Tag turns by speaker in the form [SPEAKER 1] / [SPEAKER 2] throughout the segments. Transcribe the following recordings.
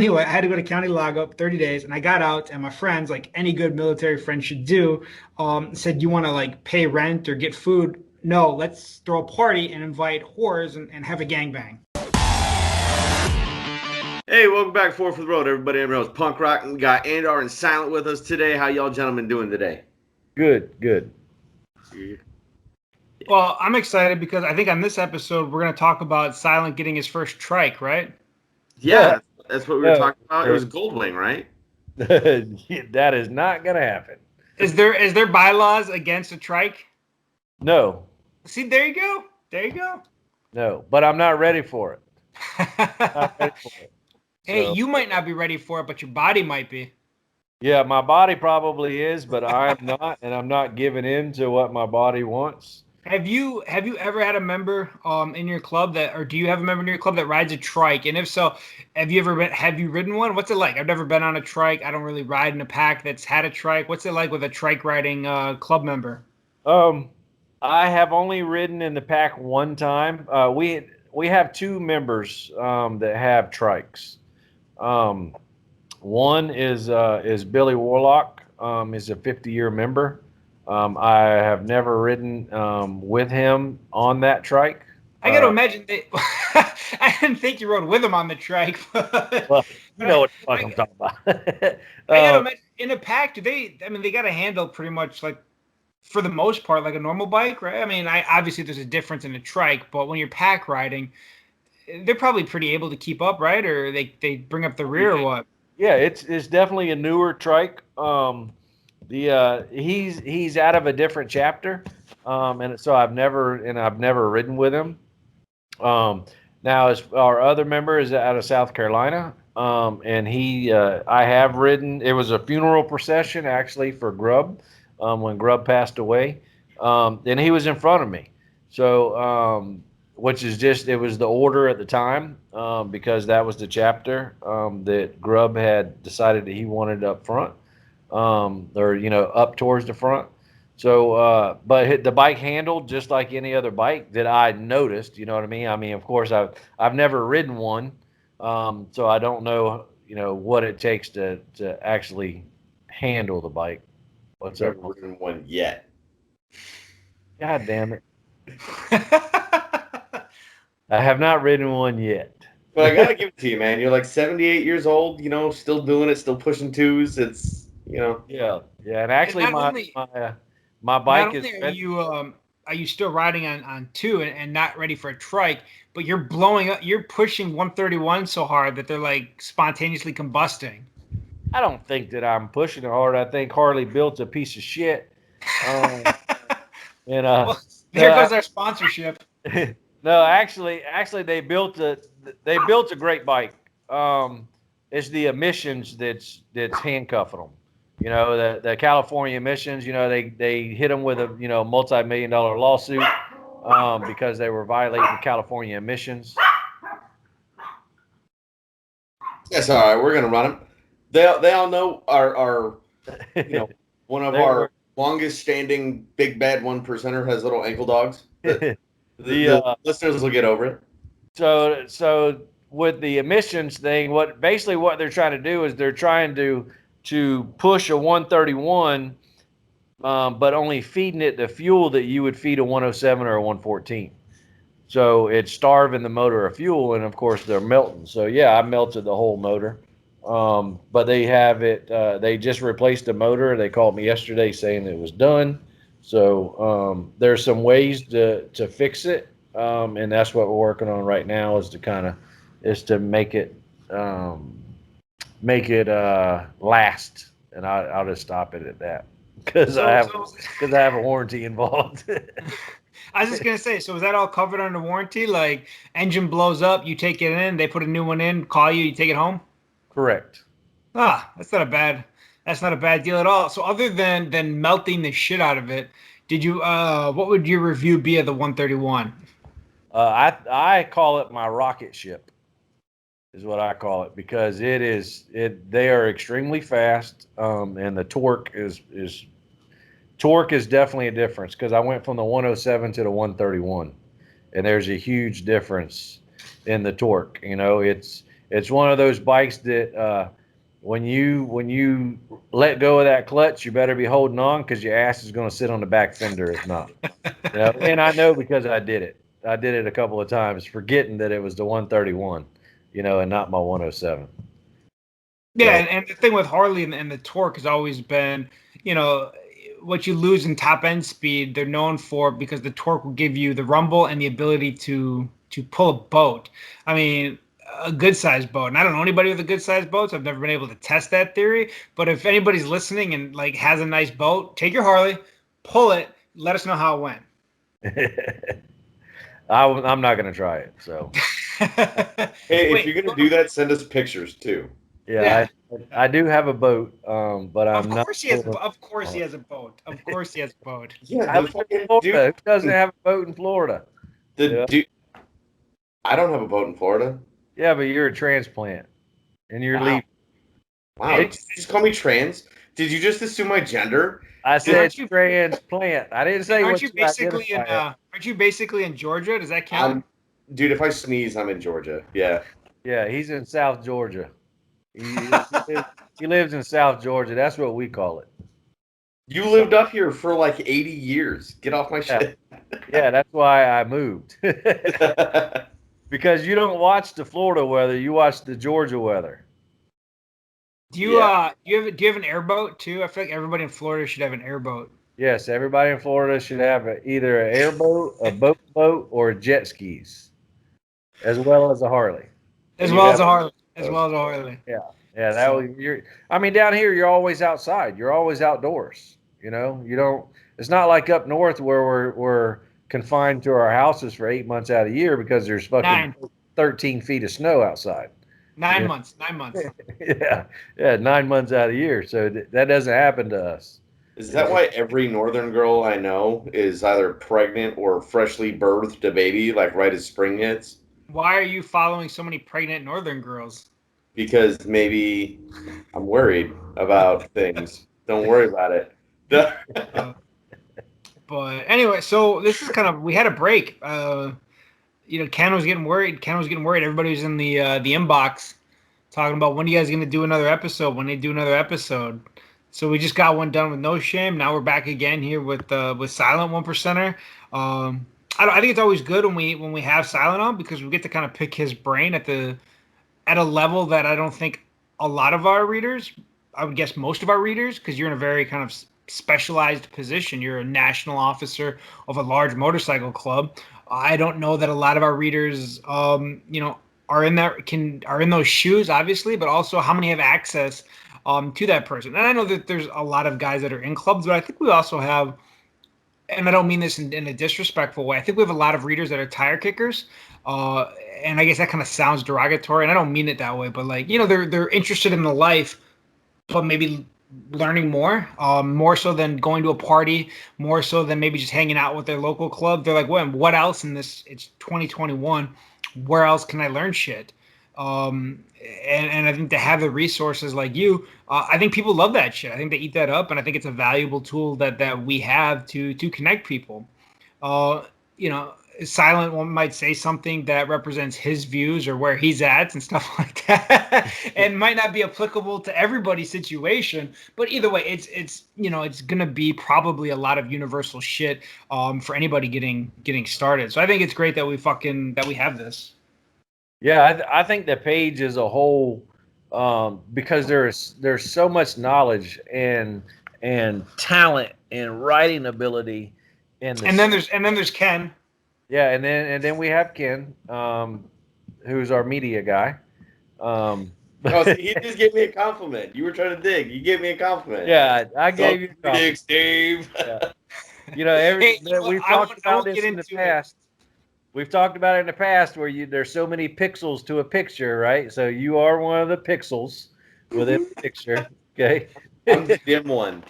[SPEAKER 1] anyway, I had to go to county lockup 30 days, and I got out, and my friends, like any good military friend should do, said, "You want to like pay rent or get food? No, let's throw a party and invite whores and have a gangbang."
[SPEAKER 2] Hey, welcome back Four for the Road, everybody. Everyone's punk rock. We got Andar and Silent with us today. How y'all gentlemen doing today?
[SPEAKER 3] Good, good.
[SPEAKER 1] Well, I'm excited because I think on this episode we're going to talk about Silent getting his first trike, right?
[SPEAKER 2] Yeah, that's what we were
[SPEAKER 3] No,
[SPEAKER 2] talking about. It was Goldwing, right?
[SPEAKER 3] that is not going to happen.
[SPEAKER 1] Is there bylaws against a trike?
[SPEAKER 3] No,
[SPEAKER 1] See, there you go. There you go.
[SPEAKER 3] no, but I'm not ready for it. Not ready for it.
[SPEAKER 1] Hey,
[SPEAKER 3] So,
[SPEAKER 1] you might not be ready for it, but your body might be.
[SPEAKER 3] yeah, my body probably is, but I'm not, and I'm not giving in to what my body wants.
[SPEAKER 1] Have you ever had a member in your club that, or do you have a member in your club that rides a trike? And if so, have you ridden one? What's it like? I've never been on a trike. I don't really ride in a pack that's had a trike. What's it like with a trike riding club member?
[SPEAKER 3] Um, I have only ridden in the pack one time. We have two members that have trikes. Um, One is Billy Warlock. Is a 50-year member. I have never ridden with him on that trike.
[SPEAKER 1] I got to imagine that. I didn't think you rode with him on the trike, but,
[SPEAKER 3] Well, you know what the fuck
[SPEAKER 1] I,
[SPEAKER 3] I'm talking about.
[SPEAKER 1] I got to imagine in a pack. Do they? I mean, they got to handle pretty much like for the most part like a normal bike, right? I mean, I obviously there's a difference in a trike, but when you're pack riding, they're probably pretty able to keep up, right? Or they bring up the rear or what?
[SPEAKER 3] Yeah, it's definitely a newer trike. He's out of a different chapter, and so I've never ridden with him. Now, as our other member is out of South Carolina, and I have ridden. It was a funeral procession actually for Grub, when Grub passed away, and he was in front of me. So, which is just it was the order at the time, because that was the chapter that Grub had decided that he wanted up front, or up towards the front. So, but the bike handled just like any other bike that I noticed. You know what I mean? I mean, of course, I've never ridden one, so I don't know, what it takes to actually handle the bike. What's
[SPEAKER 2] I've
[SPEAKER 3] up?
[SPEAKER 2] never ridden one yet.
[SPEAKER 3] God damn it! I have not ridden one yet.
[SPEAKER 2] But I gotta give it to you, man. You're like 78 years old, still doing it, still pushing twos. It's.
[SPEAKER 3] Yeah, yeah, and actually,
[SPEAKER 1] not only
[SPEAKER 3] my
[SPEAKER 1] not
[SPEAKER 3] bike is
[SPEAKER 1] only
[SPEAKER 3] ready.
[SPEAKER 1] are you still riding on two and not ready for a trike, but you're blowing up. You're pushing 131 so hard that they're like spontaneously combusting.
[SPEAKER 3] I don't think that I'm pushing it hard. I think Harley built a piece of shit. Um, and
[SPEAKER 1] Well,
[SPEAKER 3] no,
[SPEAKER 1] there goes our sponsorship.
[SPEAKER 3] no, actually, they built a great bike. It's the emissions that's handcuffing them. The California emissions. They hit them with a multi-million-dollar lawsuit, because they were violating California emissions.
[SPEAKER 2] That's all right. We're gonna run them. They all know our one of
[SPEAKER 3] They
[SPEAKER 2] our
[SPEAKER 3] were
[SPEAKER 2] longest standing big bad 1%er has little ankle dogs. The,
[SPEAKER 3] the
[SPEAKER 2] the listeners will get over it.
[SPEAKER 3] so with the emissions thing, what they're trying to do is they're trying to push a 131, but only feeding it the fuel that you would feed a 107 or a 114. So it's starving the motor of fuel, and of course they're melting. So yeah, I melted the whole motor. But they have it. They just replaced the motor. They called me yesterday saying it was done. So there's some ways to fix it, and that's what we're working on right now is to make it last, and I'll just stop it at that because
[SPEAKER 1] So, so
[SPEAKER 3] I have a warranty involved.
[SPEAKER 1] I was just gonna say, so is that all covered under warranty? Like engine blows up, you take it in, they put a new one in, call you, you take it home.
[SPEAKER 3] Correct.
[SPEAKER 1] Ah, that's not a bad deal at all. So other than melting the shit out of it, did you what would your review be of the 131?
[SPEAKER 3] I call it my rocket ship, is what I call it, because they are extremely fast, and the torque is definitely a difference, because I went from the 107 to the 131, and there's a huge difference in the torque. it's one of those bikes that when you let go of that clutch, you better be holding on because your ass is going to sit on the back fender if not. And I know because I did it. I did it a couple of times, forgetting that it was the 131, and not my 107.
[SPEAKER 1] Yeah, and the thing with Harley and the torque has always been, what you lose in top end speed, they're known for because the torque will give you the rumble and the ability to pull a boat. I mean, a good sized boat. And I don't know anybody with a good sized boat, so I've never been able to test that theory. But if anybody's listening and like has a nice boat, take your Harley, pull it, let us know how it went.
[SPEAKER 3] I'm not going to try it. So,
[SPEAKER 2] hey, if you're going to do that, send us pictures too.
[SPEAKER 3] Yeah. I do have a boat, but I'm not.
[SPEAKER 1] Of course he has a boat. Of course he has a boat.
[SPEAKER 2] Yeah,
[SPEAKER 3] I live in Florida. Who doesn't have a boat in Florida?
[SPEAKER 2] I don't have a boat in Florida.
[SPEAKER 3] Yeah, but you're a transplant, and you're leaving.
[SPEAKER 2] Wow, did you just call me trans? Did you just assume my gender?
[SPEAKER 3] I said transplant. I didn't say
[SPEAKER 1] aren't you basically in Georgia? Does that count?
[SPEAKER 2] Dude, if I sneeze, I'm in Georgia. Yeah.
[SPEAKER 3] Yeah, he's in South Georgia. He lives in South Georgia. That's what we call it.
[SPEAKER 2] You lived up here for like 80 years. Get off my shit.
[SPEAKER 3] Yeah, that's why I moved. Because you don't watch the Florida weather, you watch the Georgia weather.
[SPEAKER 1] Do you have an airboat too? I feel like everybody in Florida should have an airboat.
[SPEAKER 3] Yes, everybody in Florida should have either an airboat, a boat, or jet skis, as well as a Harley.
[SPEAKER 1] As well as a Harley.
[SPEAKER 3] Yeah. I mean, down here you're always outside. You're always outdoors. You don't. It's not like up north where we're confined to our houses for 8 months out of the year because there's fucking 13 feet of snow outside.
[SPEAKER 1] 9 months.
[SPEAKER 3] Yeah, 9 months out of the year. So that doesn't happen to us.
[SPEAKER 2] Is that why every northern girl I know is either pregnant or freshly birthed a baby, like right as spring hits?
[SPEAKER 1] Why are you following so many pregnant northern girls?
[SPEAKER 2] Because maybe I'm worried about things. Don't worry about it.
[SPEAKER 1] But anyway, so this is we had a break. Ken was getting worried. Everybody was in the inbox talking about when you guys going to do another episode. So we just got one done with No Shame. Now we're back again here with Silent One Percenter. I think it's always good when we have Silent on because we get to kind of pick his brain at a level that I don't think a lot of our readers, I would guess most of our readers, because you're in a very kind of specialized position. You're a national officer of a large motorcycle club. I don't know that a lot of our readers, are in those shoes, obviously, but also how many have access to that person. And I know that there's a lot of guys that are in clubs, but I think we also have, and I don't mean this in a disrespectful way, I think we have a lot of readers that are tire kickers. And I guess that kind of sounds derogatory, and I don't mean it that way, but they're interested in the life, but maybe learning more so than going to a party, more so than maybe just hanging out with their local club. They're like, well, what else in this? It's 2021. Where else can I learn shit? And I think to have the resources like you, I think people love that shit. I think they eat that up, and I think it's a valuable tool that we have to connect people. Silent One might say something that represents his views or where he's at and stuff like that, and might not be applicable to everybody's situation. But either way, it's gonna be probably a lot of universal shit for anybody getting started. So I think it's great that we have this.
[SPEAKER 3] Yeah, I think the page as a whole, because there's so much knowledge and talent and writing ability, and then
[SPEAKER 1] there's Ken.
[SPEAKER 3] Yeah, and then we have Ken, who's our media guy.
[SPEAKER 2] He just gave me a compliment. You were trying to dig. You gave me a compliment.
[SPEAKER 3] Yeah, I gave you a compliment.
[SPEAKER 2] Dig, Steve.
[SPEAKER 3] Yeah. We've talked about this in the past. We've talked about it in the past where there's so many pixels to a picture, right? So you are one of the pixels within the picture. Okay.
[SPEAKER 2] I'm the dim one.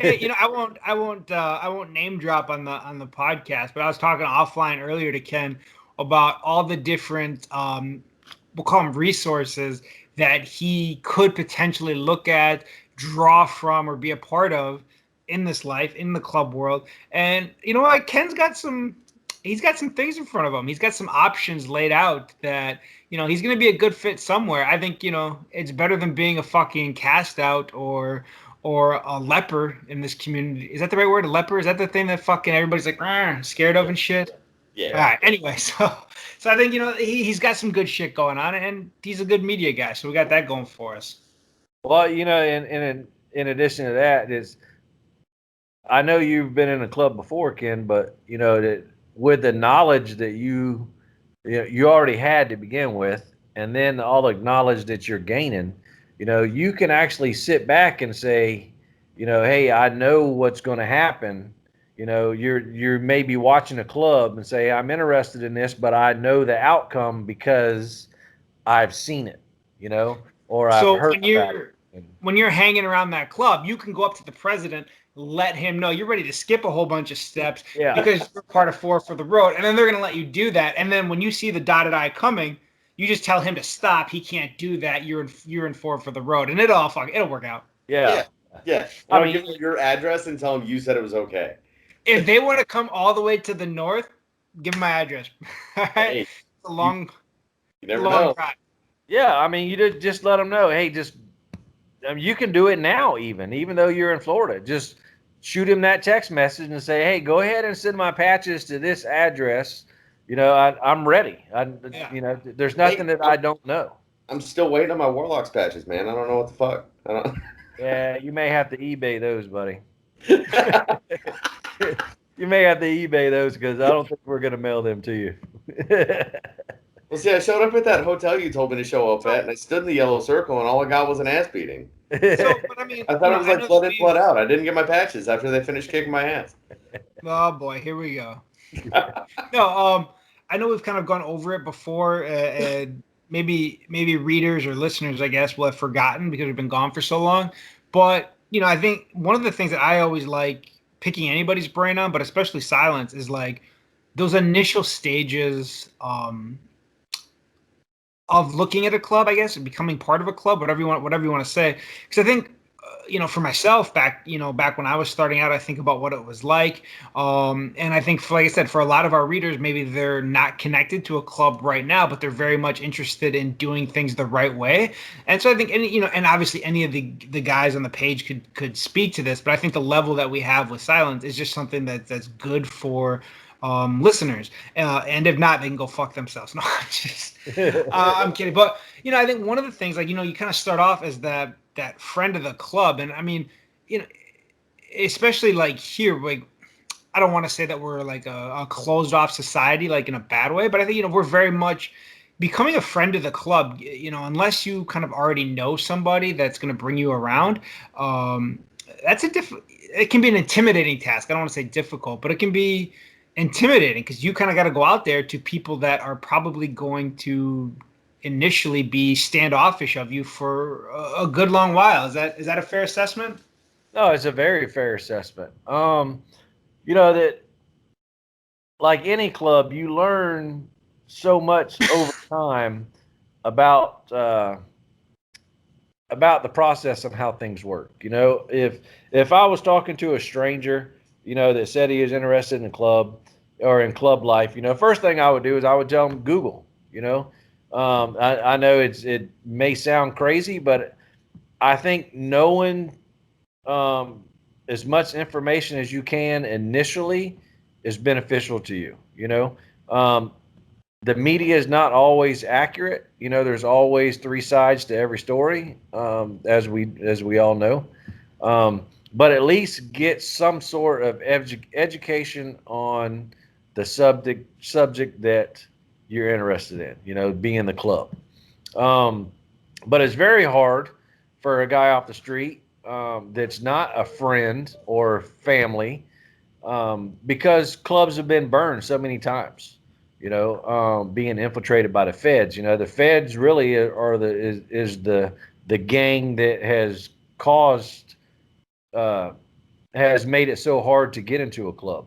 [SPEAKER 1] Hey, I won't name drop on the podcast, but I was talking offline earlier to Ken about all the different we'll call them resources that he could potentially look at, draw from, or be a part of in this life, in the club world. And you know what? Ken's got some he's got some things in front of him. He's got some options laid out that, he's going to be a good fit somewhere. I think, it's better than being a fucking cast out or a leper in this community. Is that the right word? A leper? Is that the thing that fucking everybody's like scared of and shit?
[SPEAKER 2] Yeah.
[SPEAKER 1] All right. Anyway, so I think, he's got some good shit going on, and he's a good media guy. So we got that going for us.
[SPEAKER 3] Well, in addition to that is, I know you've been in a club before, Ken, but that with the knowledge that you already had to begin with, and then all the knowledge that you're gaining, you can actually sit back and say, hey, I know what's going to happen. You're maybe watching a club and say, I'm interested in this, but I know the outcome because I've seen it, or I've heard about it.
[SPEAKER 1] When you're hanging around that club, you can go up to the president, let him know you're ready to skip a whole bunch of steps because you're part of 4 for the road, and then they're going to let you do that. And then when you see the dotted I coming, you just tell him to stop. He can't do that. You're in 4 for the road, and it'll work out.
[SPEAKER 2] Yeah. I mean, give him your address and tell him you said it was okay.
[SPEAKER 1] If they want to come all the way to the north, give them my address. All right,
[SPEAKER 2] Hey,
[SPEAKER 1] it's a long,
[SPEAKER 2] you never know.
[SPEAKER 1] drive.
[SPEAKER 3] Yeah, I mean, you just let them know, hey, you can do it now, even though you're in Florida. Just shoot him that text message and say, hey, go ahead and send my patches to this address. I'm ready. There's nothing that I don't know.
[SPEAKER 2] I'm still waiting on my Warlocks patches, man. I don't know what the fuck. I don't.
[SPEAKER 3] Yeah, you may have to eBay those, buddy. You may have to eBay those because I don't think we're going to mail them to you.
[SPEAKER 2] Well, see, I showed up at that hotel you told me to show up at, and I stood in the yellow circle, and all I got was an ass beating.
[SPEAKER 1] So, but I mean,
[SPEAKER 2] I thought it was like blood in, blood out. I didn't get my patches after they finished kicking my ass.
[SPEAKER 1] Oh boy, here we go. No, I know we've kind of gone over it before, and maybe readers or listeners, I guess, will have forgotten because we've been gone for so long. But I think one of the things that I always like picking anybody's brain on, but especially Silence, is like those initial stages of looking at a club, I guess, and becoming part of a club, whatever you want to say. Because I think, for myself back when I was starting out, I think about what it was like. And I think, like I said, for a lot of our readers, maybe they're not connected to a club right now, but they're very much interested in doing things the right way. And so I think, and obviously any of the guys on the page could speak to this, but I think the level that we have with Silence is just something that's good for listeners, and if not, they can go fuck themselves. No, I'm kidding. But I think one of the things, like, you kind of start off as that friend of the club, and I mean, especially like here, like, I don't want to say that we're like a closed off society, like in a bad way, but I think we're very much becoming a friend of the club. Unless you kind of already know somebody that's going to bring you around, it can be an intimidating task. I don't want to say difficult, but it can be intimidating because you kind of got to go out there to people that are probably going to initially be standoffish of you for a good long while. Is that a fair assessment?
[SPEAKER 3] No, it's a very fair assessment. That like any club, you learn so much over time about the process of how things work. If I was talking to a stranger, that said he is interested in the club or in club life, first thing I would do is I would tell him Google. I know it may sound crazy, but I think knowing as much information as you can initially is beneficial to you. The media is not always accurate. There's always 3 sides to every story, as we all know. But at least get some sort of education on the subject that you're interested in, being the club. But it's very hard for a guy off the street that's not a friend or family, because clubs have been burned so many times, being infiltrated by the feds. The feds really are the gang that has caused has made it so hard to get into a club,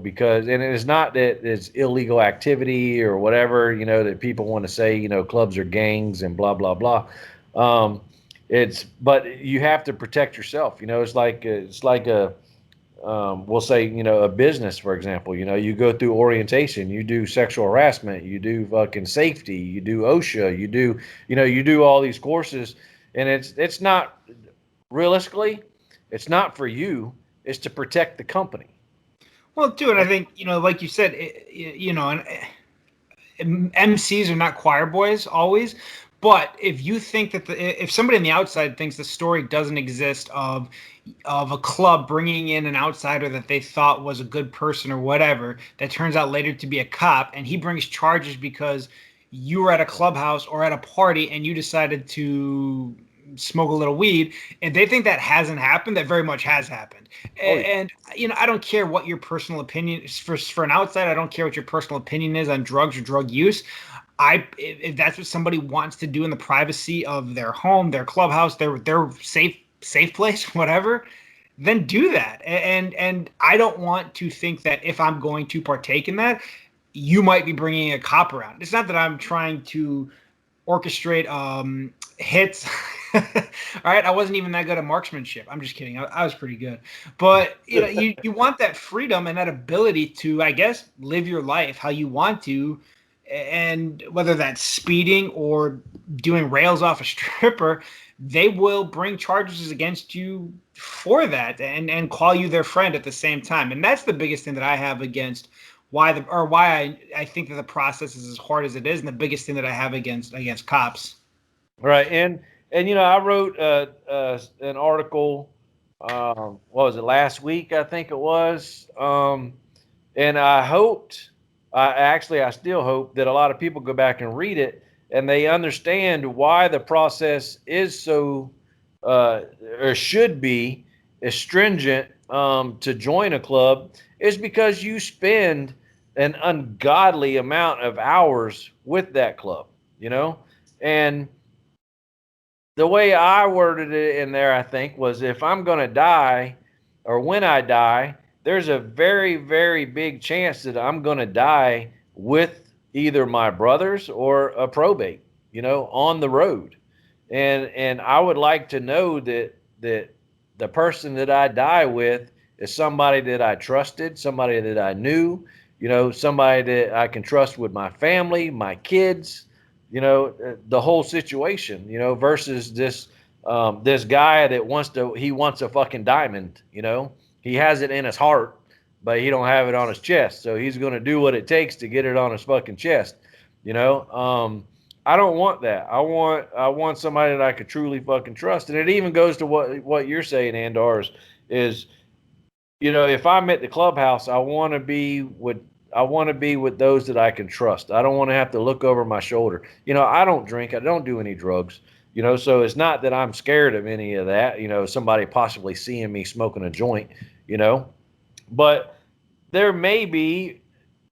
[SPEAKER 3] because, and it's not that it's illegal activity or whatever, that people want to say, clubs are gangs and blah, blah, blah. But you have to protect yourself. It's like we'll say, a business, for example, you go through orientation, you do sexual harassment, you do fucking safety, you do OSHA, you do all these courses, and it's not realistically, it's not for you, it's to protect the company.
[SPEAKER 1] Well, too, and I think, like you said, MCs are not choir boys always, but if you think that if somebody on the outside thinks the story doesn't exist of a club bringing in an outsider that they thought was a good person or whatever, that turns out later to be a cop, and he brings charges because you were at a clubhouse or at a party and you decided to smoke a little weed, and they think that hasn't happened, that very much has happened. And I don't care what your personal opinion is. For an outsider, I don't care what your personal opinion is on drugs or drug use. If that's what somebody wants to do in the privacy of their home, their clubhouse, their safe place, whatever, then do that. And I don't want to think that if I'm going to partake in that, you might be bringing a cop around. It's not that I'm trying to orchestrate hits. All right, I wasn't even that good at marksmanship. I'm just kidding. I was pretty good. But you want that freedom and that ability to, I guess, live your life how you want to, and whether that's speeding or doing rails off a stripper, they will bring charges against you for that and call you their friend at the same time. And that's the biggest thing that I have against why I think that the process is as hard as it is, and the biggest thing that I have against cops.
[SPEAKER 3] Right, and I wrote an article. What was it, last week? I think it was, and I still hope that a lot of people go back and read it and they understand why the process is so, or should be, as stringent to join a club, is because you spend an ungodly amount of hours with that club, and the way I worded it in there, I think, was if I'm going to die, or when I die, there's a very, very big chance that I'm going to die with either my brothers or a probate, on the road. And I would like to know that the person that I die with is somebody that I trusted, somebody that I knew, somebody that I can trust with my family, my kids, the whole situation, versus this guy that wants a fucking diamond, he has it in his heart, but he don't have it on his chest. So he's going to do what it takes to get it on his fucking chest. I don't want that. I want somebody that I could truly fucking trust. And it even goes to what you're saying, Andar, is if I'm at the clubhouse, I want to be with those that I can trust. I don't want to have to look over my shoulder. I don't drink. I don't do any drugs. So it's not that I'm scared of any of that. Somebody possibly seeing me smoking a joint. But there may be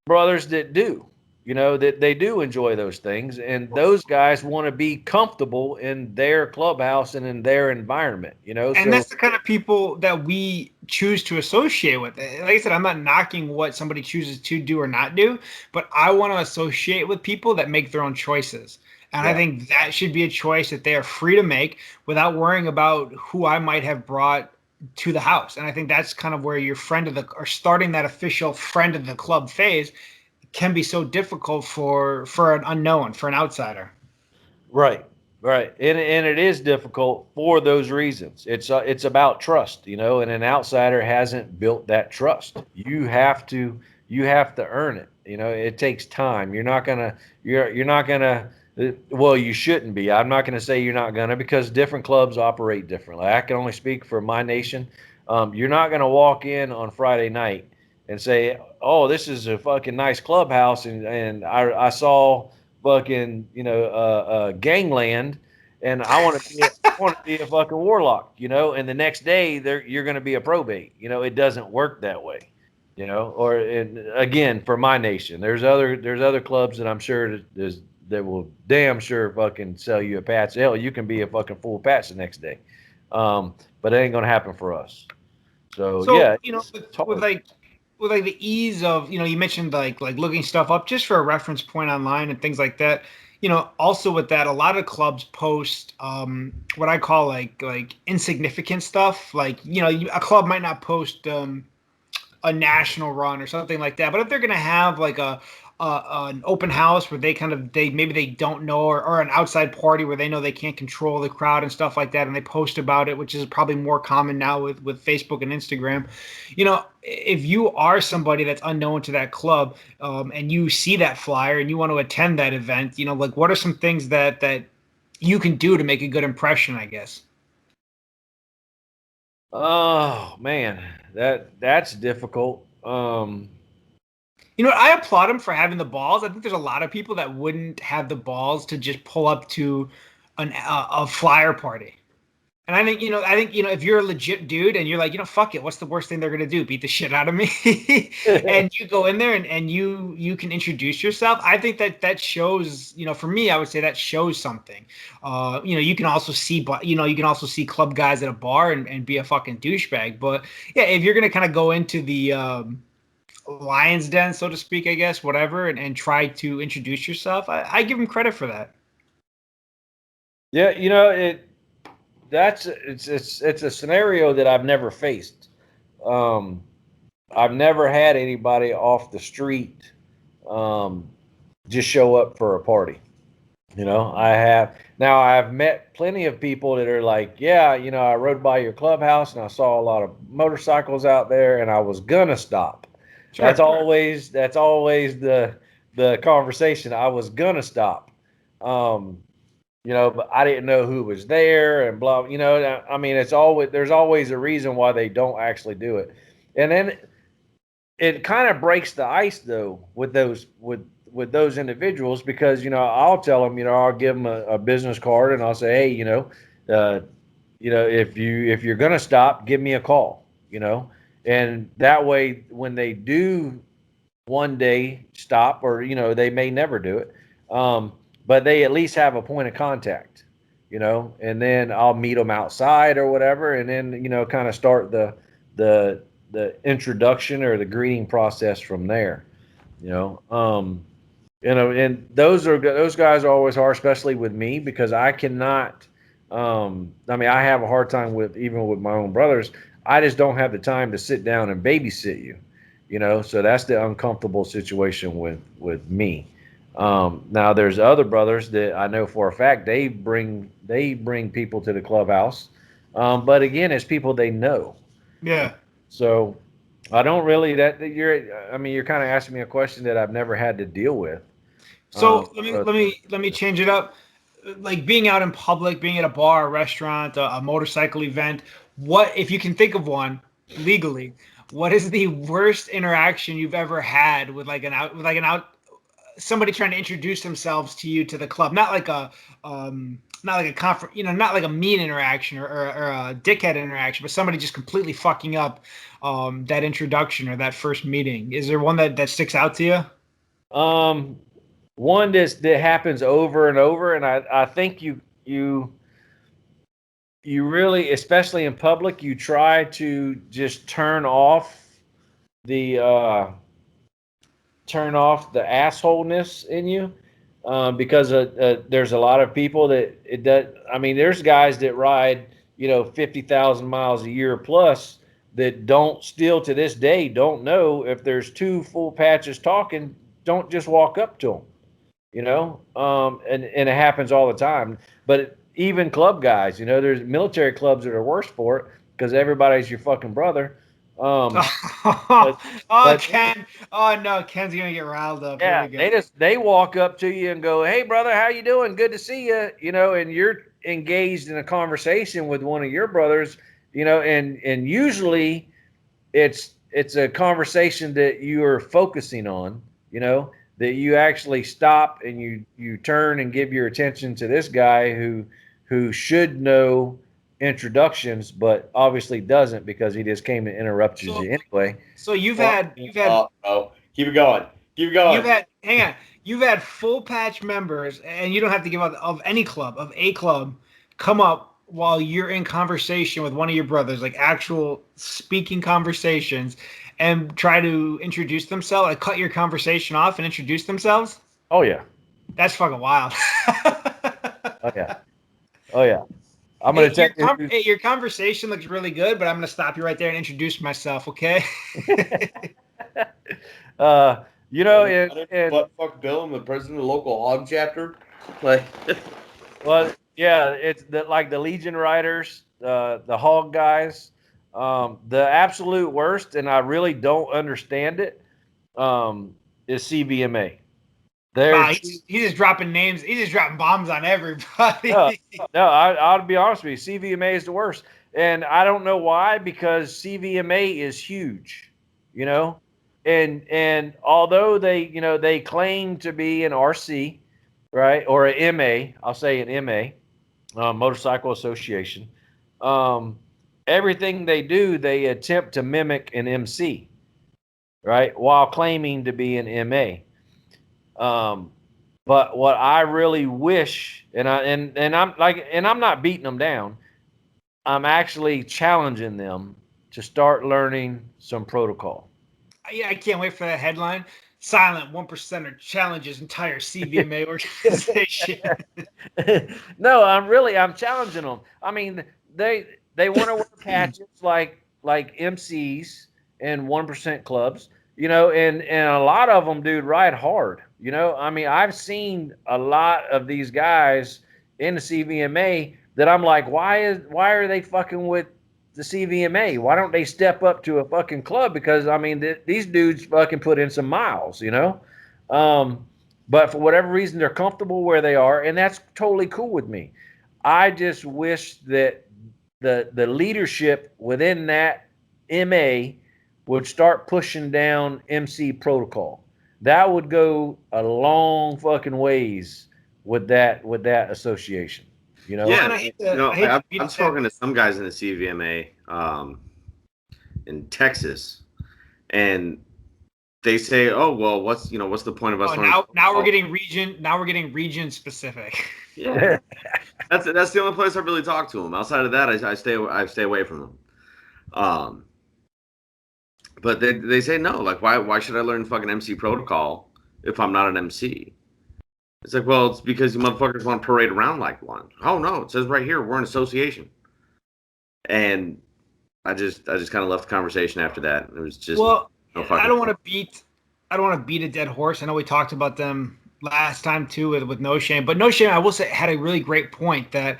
[SPEAKER 3] brothers that do. That they do enjoy those things, and those guys want to be comfortable in their clubhouse and in their environment,
[SPEAKER 1] And that's the kind of people that we choose to associate with. Like I said, I'm not knocking what somebody chooses to do or not do, but I want to associate with people that make their own choices. And I think that should be a choice that they are free to make without worrying about who I might have brought to the house. And I think that's kind of where your or starting that official friend of the club phase can be so difficult for an unknown, for an outsider. Right.
[SPEAKER 3] And it is difficult for those reasons. It's about trust, and an outsider hasn't built that trust. You have to earn it. It takes time. You're not gonna, well, you shouldn't be. I'm not gonna say you're not gonna, because different clubs operate differently. I can only speak for my nation. You're not gonna walk in on Friday night and say, oh, this is a fucking nice clubhouse, and I saw fucking gangland, and I want to be a fucking warlock, and the next day you're going to be a probate. It doesn't work that way, or again, for my nation, there's other clubs that I'm sure that will damn sure fucking sell you a patch. Hell, you can be a fucking full patch the next day, but it ain't going to happen for us. So yeah,
[SPEAKER 1] with the ease of, you mentioned like looking stuff up just for a reference point online and things like that. Also with that, a lot of clubs post what I call like insignificant stuff. Like, a club might not post a national run or something like that. But if they're gonna have like an open house where maybe they don't know, or an outside party where they know they can't control the crowd and stuff like that, and they post about it, which is probably more common now with Facebook and Instagram. If you are somebody that's unknown to that club, and you see that flyer and you want to attend that event, like what are some things that you can do to make a good impression, I guess?
[SPEAKER 3] Oh man, that's difficult.
[SPEAKER 1] I applaud him for having the balls. I think there's a lot of people that wouldn't have the balls to just pull up to a flyer party. And I think if you're a legit dude and you're like, fuck it, what's the worst thing they're gonna do? Beat the shit out of me. And you go in there and you can introduce yourself. I think that shows, for me, I would say that shows something. You can also see, club guys at a bar and be a fucking douchebag. But yeah, if you're gonna kind of go into the lion's den, so to speak, I guess, whatever, and try to introduce yourself, I give him credit for that.
[SPEAKER 3] Yeah, it's a scenario that I've never faced. I've never had anybody off the street just show up for a party. I've met plenty of people that are like, yeah, I rode by your clubhouse and I saw a lot of motorcycles out there and I was gonna stop. Sure. That's always the conversation. I was gonna stop. But I didn't know who was there and blah, I mean, there's always a reason why they don't actually do it. And then it kind of breaks the ice though with those individuals, because, I'll tell them, I'll give them a business card and I'll say, hey, if you're going to stop, give me a call, and that way when they do one day stop, or, they may never do it. But they at least have a point of contact, and then I'll meet them outside or whatever. And then, kind of start the introduction or the greeting process from there, and those guys are always hard, especially with me, because I cannot, I have a hard time even with my own brothers. I just don't have the time to sit down and babysit you, so that's the uncomfortable situation with me. Now there's other brothers that I know for a fact they bring people to the clubhouse, but again, it's people they know.
[SPEAKER 1] Yeah.
[SPEAKER 3] So I don't really you're kind of asking me a question that I've never had to deal with.
[SPEAKER 1] So let me change it up. Like being out in public, being at a bar, a restaurant, a motorcycle event. What, if you can think of one legally, what is the worst interaction you've ever had with somebody trying to introduce themselves to you to the club? Not like a conference, not like a mean interaction or a dickhead interaction, but somebody just completely fucking up that introduction or that first meeting. Is there one that sticks out to you?
[SPEAKER 3] One that happens over and over, and I think you really, especially in public, you try to just turn off the assholeness in you, because there's a lot of people there's guys that ride 50,000 miles a year plus that still to this day don't know if there's two full patches talking, don't just walk up to them. And it happens all the time. But even club guys, there's military clubs that are worse for it because everybody's your fucking brother.
[SPEAKER 1] Ken. Oh no, Ken's gonna get riled up.
[SPEAKER 3] Yeah, they walk up to you and go, "Hey, brother, how you doing? Good to see you." And you're engaged in a conversation with one of your brothers. And usually, it's a conversation that you are focusing on. That you actually stop and you turn and give your attention to this guy who should know introductions, but obviously doesn't, because he just came and interrupted you anyway.
[SPEAKER 1] So you've had
[SPEAKER 2] keep it going.
[SPEAKER 1] You've had full patch members, and you don't have to give out of any club, of a club, come up while you're in conversation with one of your brothers, like actual speaking conversations, and try to introduce themselves, like cut your conversation off and introduce themselves.
[SPEAKER 3] Oh yeah,
[SPEAKER 1] that's fucking wild.
[SPEAKER 3] Oh yeah. I'm going to
[SPEAKER 1] Hey,
[SPEAKER 3] tell you.
[SPEAKER 1] your conversation looks really good, but I'm going to stop you right there and introduce myself, okay?
[SPEAKER 3] You know,
[SPEAKER 2] But fuck Bill, I'm the president of the local hog chapter. Like,
[SPEAKER 3] well, yeah, it's like the Legion Riders, the Hog guys, the absolute worst, and I really don't understand it. Is CVMA.
[SPEAKER 1] Wow,
[SPEAKER 3] They're
[SPEAKER 1] he's just dropping names. He's just dropping bombs on everybody.
[SPEAKER 3] no, no. I'll be honest with you. CVMA is the worst, and I don't know why. Because CVMA is huge, you know, and although they claim to be an RC, right, or an MA, I'll say an MA, Motorcycle Association. Um, Everything they do, they attempt to mimic an MC, right, while claiming to be an MA. But what I really wish, and I'm not beating them down. I'm actually challenging them to start learning some protocol.
[SPEAKER 1] Yeah, I can't wait for that headline. Silent 1%er challenges entire CVMA organization.
[SPEAKER 3] No, I'm challenging them. I mean, they want to wear patches like MCs and 1% clubs, and a lot of them, dude, ride hard. I mean, I've seen a lot of these guys in the CVMA that I'm like, why are they fucking with the CVMA? Why don't they step up to a fucking club? Because I mean, these dudes fucking put in some miles, but for whatever reason, they're comfortable where they are, and that's totally cool with me. I just wish that the leadership within that MA would start pushing down MC protocol. That would go a long fucking ways with that association.
[SPEAKER 2] yeah, I've spoken to some guys in the CVMA in Texas, and they say, "Oh, well, what's the point of us?"
[SPEAKER 1] Now we're getting region specific.
[SPEAKER 2] Yeah, that's the only place I really talk to them. Outside of that, I stay away from them. But they say no. Like, why should I learn fucking MC protocol if I'm not an MC? It's like, well, it's because you motherfuckers want to parade around like one. Oh no, it says right here we're an association. And I just kind of left the conversation after that. It was just
[SPEAKER 1] I don't want to beat a dead horse. I know we talked about them last time too with No Shame, but No Shame, I will say, had a really great point that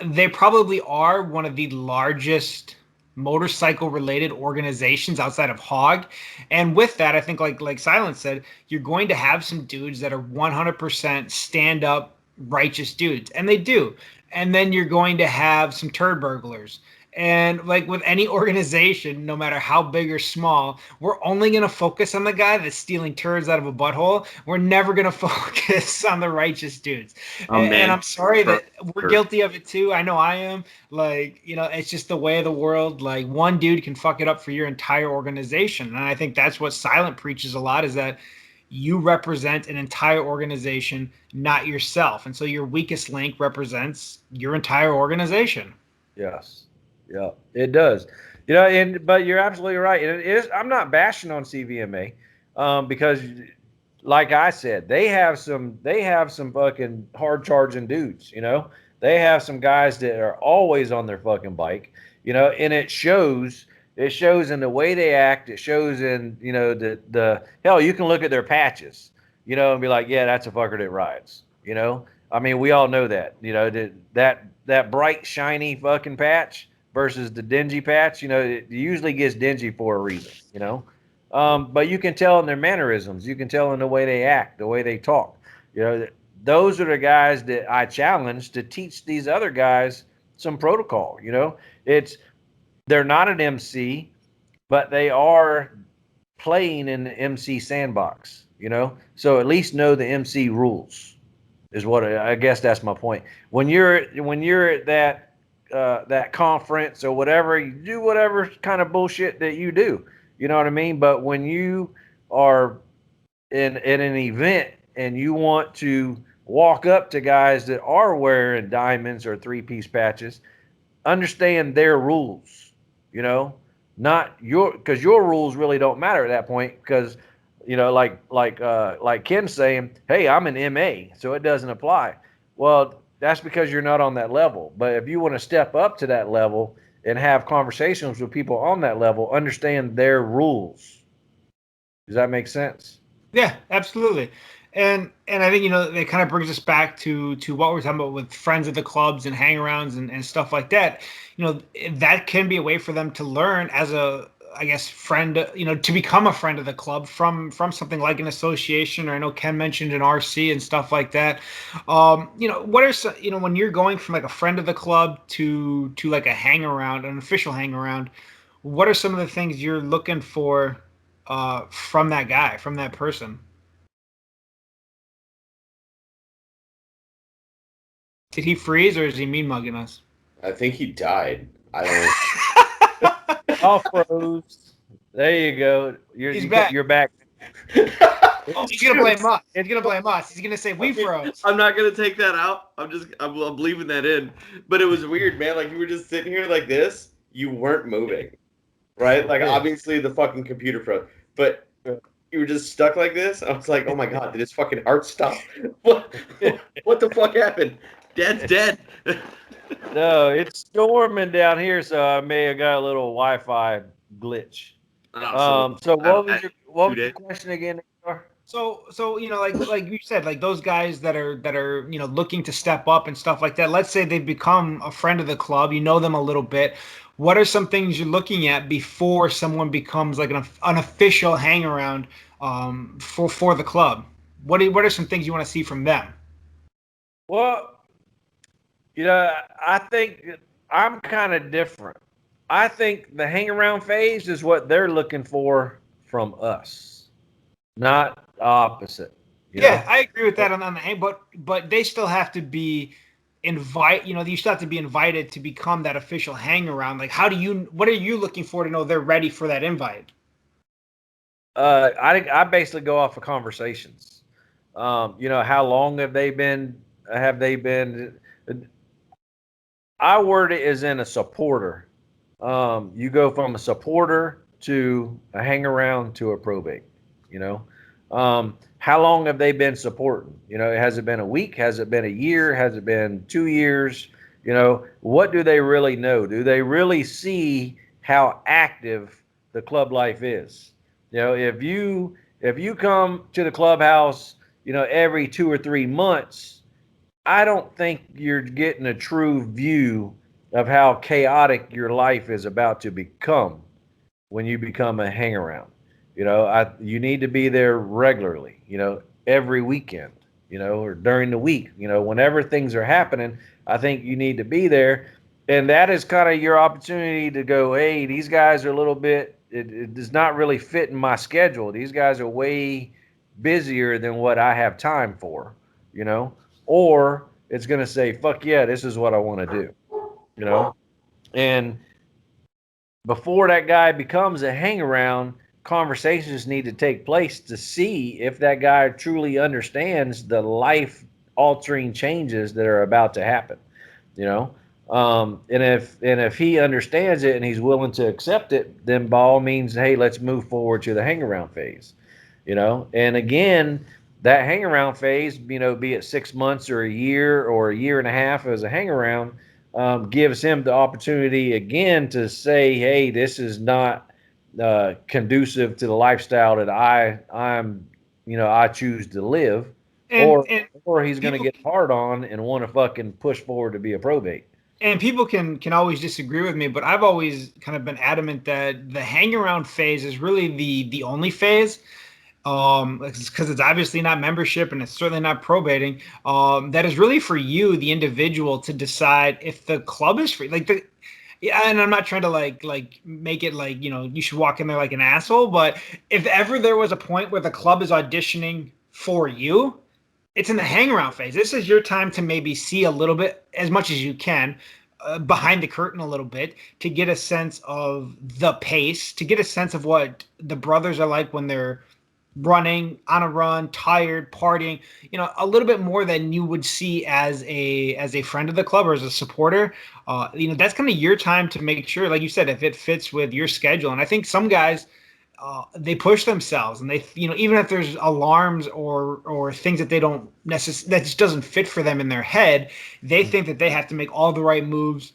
[SPEAKER 1] they probably are one of the largest motorcycle related organizations outside of Hog. And with that, I think like Silence said, you're going to have some dudes that are 100% stand up righteous dudes, and they do. And then you're going to have some turd burglars. And like with any organization, no matter how big or small, we're only going to focus on the guy that's stealing turds out of a butthole. We're never going to focus on the righteous dudes. And I'm sorry that we're guilty of it too. I know I am. Like, it's just the way of the world. Like, one dude can fuck it up for your entire organization. And I think that's what Silent preaches a lot, is that you represent an entire organization, not yourself. And so your weakest link represents your entire organization.
[SPEAKER 3] Yes. Yeah, it does. But you're absolutely right. It is. I'm not bashing on CVMA, because, like I said, they have some fucking hard charging dudes. They have some guys that are always on their fucking bike. And it shows. It shows in the way they act. It shows in the hell. You can look at their patches, and be like, yeah, that's a fucker that rides. I mean, we all know that. That bright shiny fucking patch versus the dingy patch, it usually gets dingy for a reason, but you can tell in their mannerisms, you can tell in the way they act, the way they talk. Those are the guys that I challenge to teach these other guys some protocol. They're not an MC, but they are playing in the MC sandbox, so at least know the MC rules is what I guess that's my point. When you're at that conference or whatever, you do whatever kind of bullshit that you do, you know what I mean? But when you are in an event and you want to walk up to guys that are wearing diamonds or 3-piece patches, understand their rules, not because your rules really don't matter at that point, because like Ken's saying, hey, I'm an MA, so it doesn't apply. Well, that's because you're not on that level. But if you want to step up to that level and have conversations with people on that level, understand their rules. Does that make sense?
[SPEAKER 1] Yeah, absolutely. And I think it kind of brings us back to what we're talking about with friends of the clubs and hangarounds and stuff like that. That can be a way for them to learn as a, I guess, friend, to become a friend of the club from something like an association, or I know Ken mentioned an RC and stuff like that. What are some, when you're going from like a friend of the club to like a hang around, an official hang around, what are some of the things you're looking for from that guy, from that person? Did he freeze or is he mean mugging us?
[SPEAKER 2] I think he died. I don't.
[SPEAKER 3] All froze. There you go.
[SPEAKER 1] He's back.
[SPEAKER 3] You're back.
[SPEAKER 1] Oh, he's gonna blame us. He's gonna blame us. He's gonna say we froze.
[SPEAKER 2] I'm not gonna take that out. I'm leaving that in. But it was weird, man. Like you were just sitting here like this. You weren't moving, right? Like obviously the fucking computer froze, but you were just stuck like this. I was like, oh my god, did his fucking heart stop? What the fuck happened? Dad's dead.
[SPEAKER 3] No, it's storming down here, so I may have got a little Wi-Fi glitch. So what was your question again?
[SPEAKER 1] So like you said, like those guys that are looking to step up and stuff like that. Let's say they become a friend of the club. You know them a little bit. What are some things you're looking at before someone becomes like an official hang around for the club? What are some things you want to see from them?
[SPEAKER 3] Well, I think I'm kind of different. I think the hang around phase is what they're looking for from us, not the opposite.
[SPEAKER 1] Yeah, I agree with that on the hang, but they still have to be you still have to be invited to become that official hang around. Like, what are you looking for to know they're ready for that invite?
[SPEAKER 3] I basically go off of conversations. How long have they been? I word it as in a supporter. You go from a supporter to a hang around to a probate. How long have they been supporting? Has it been a week? Has it been a year? Has it been 2 years? What do they really know? Do they really see how active the club life is? If you come to the clubhouse, every 2 or 3 months, I don't think you're getting a true view of how chaotic your life is about to become when you become a hang around. You need to be there regularly, every weekend, or during the week, whenever things are happening, I think you need to be there. And that is kind of your opportunity to go, hey, these guys are a little bit, it does not really fit in my schedule. These guys are way busier than what I have time for, or it's going to say, fuck yeah, this is what I want to do, and before that guy becomes a hang around, conversations need to take place to see if that guy truly understands the life altering changes that are about to happen, and if he understands it and he's willing to accept it, then by all means, hey, let's move forward to the hang around phase, and again, that hang around phase, be it 6 months or a year and a half as a hang around, gives him the opportunity again to say, hey, this is not conducive to the lifestyle that I choose to live, or he's going to get hard on and want to fucking push forward to be a probate.
[SPEAKER 1] And people can always disagree with me, but I've always kind of been adamant that the hang around phase is really the only phase. Because it's obviously not membership and it's certainly not probating. That is really for you, the individual, to decide if the club is free. And I'm not trying to like make it like, you should walk in there like an asshole. But if ever there was a point where the club is auditioning for you, it's in the hang around phase. This is your time to maybe see a little bit, as much as you can, behind the curtain a little bit, to get a sense of the pace, to get a sense of what the brothers are like when they're running on a run, tired, partying, a little bit more than you would see as a friend of the club or as a supporter. That's kind of your time to make sure, like you said, if it fits with your schedule. And I think some guys, they push themselves, and they, even if there's alarms or things that they don't that just doesn't fit for them in their head, they think that they have to make all the right moves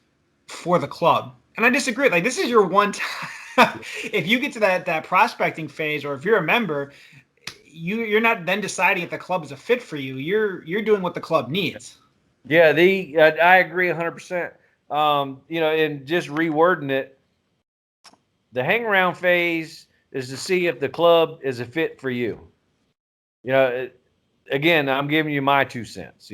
[SPEAKER 1] for the club. And I disagree. Like, this is your one time. If you get to that prospecting phase, or if you're a member, you're not then deciding if the club is a fit for you. You're doing what the club needs.
[SPEAKER 3] Yeah, I agree 100%. And just rewording it, the hang around phase is to see if the club is a fit for you. Again, I'm giving you my 2 cents.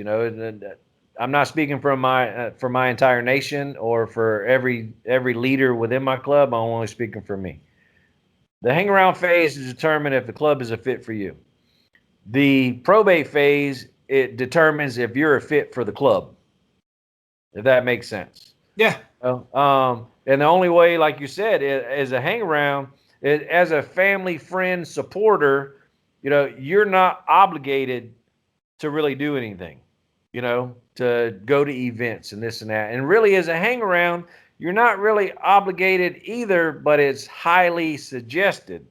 [SPEAKER 3] I'm not speaking for my entire nation or for every leader within my club. I'm only speaking for me. The hang around phase is determine if the club is a fit for you. The probate phase, it determines if you're a fit for the club. If that makes sense.
[SPEAKER 1] Yeah.
[SPEAKER 3] And the only way, like you said, is a hang around. As a family, friend, supporter, you're not obligated to really do anything, to go to events and this and that. And really, as a hang around, you're not really obligated either, but it's highly suggested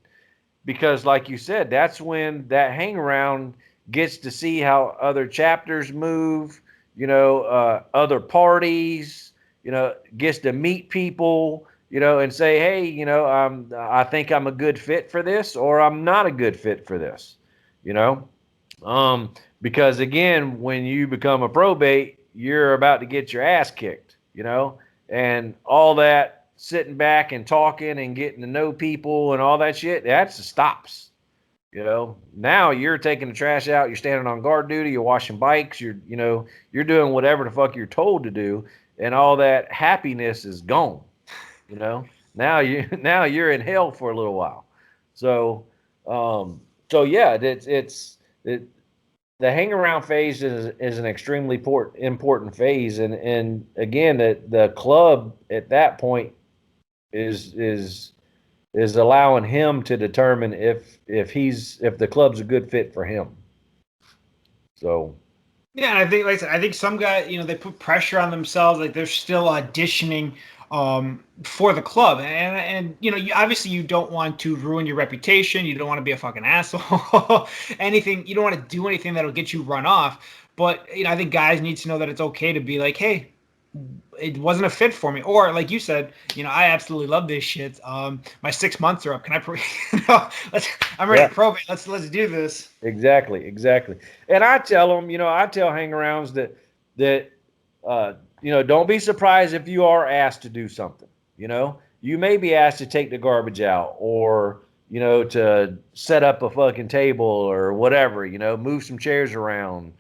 [SPEAKER 3] because, like you said, that's when that hang around gets to see how other chapters move, other parties, gets to meet people, and say, hey, I think I'm a good fit for this, or I'm not a good fit for this, because again, when you become a probate, you're about to get your ass kicked, and all that sitting back and talking and getting to know people and all that shit, that stops. Now you're taking the trash out, you're standing on guard duty, you're washing bikes, you're doing whatever the fuck you're told to do, and all that happiness is gone. Now you're in hell for a little while. So yeah, the hang around phase is an extremely important phase, and again, the club at that point is allowing him to determine if the club's a good fit for him. So
[SPEAKER 1] yeah, I think, like I said, I think some guys, they put pressure on themselves, like they're still auditioning for the club, and obviously you don't want to ruin your reputation, you don't want to be a fucking asshole, anything, you don't want to do anything that'll get you run off. But I think guys need to know that it's okay to be like, hey, it wasn't a fit for me, or like you said, I absolutely love this shit. My 6 months are up. Can I I'm ready to probate. Let's do this.
[SPEAKER 3] Exactly. And I tell them, I tell hang-arounds that don't be surprised if you are asked to do something. You may be asked to take the garbage out, or to set up a fucking table or whatever. Move some chairs around.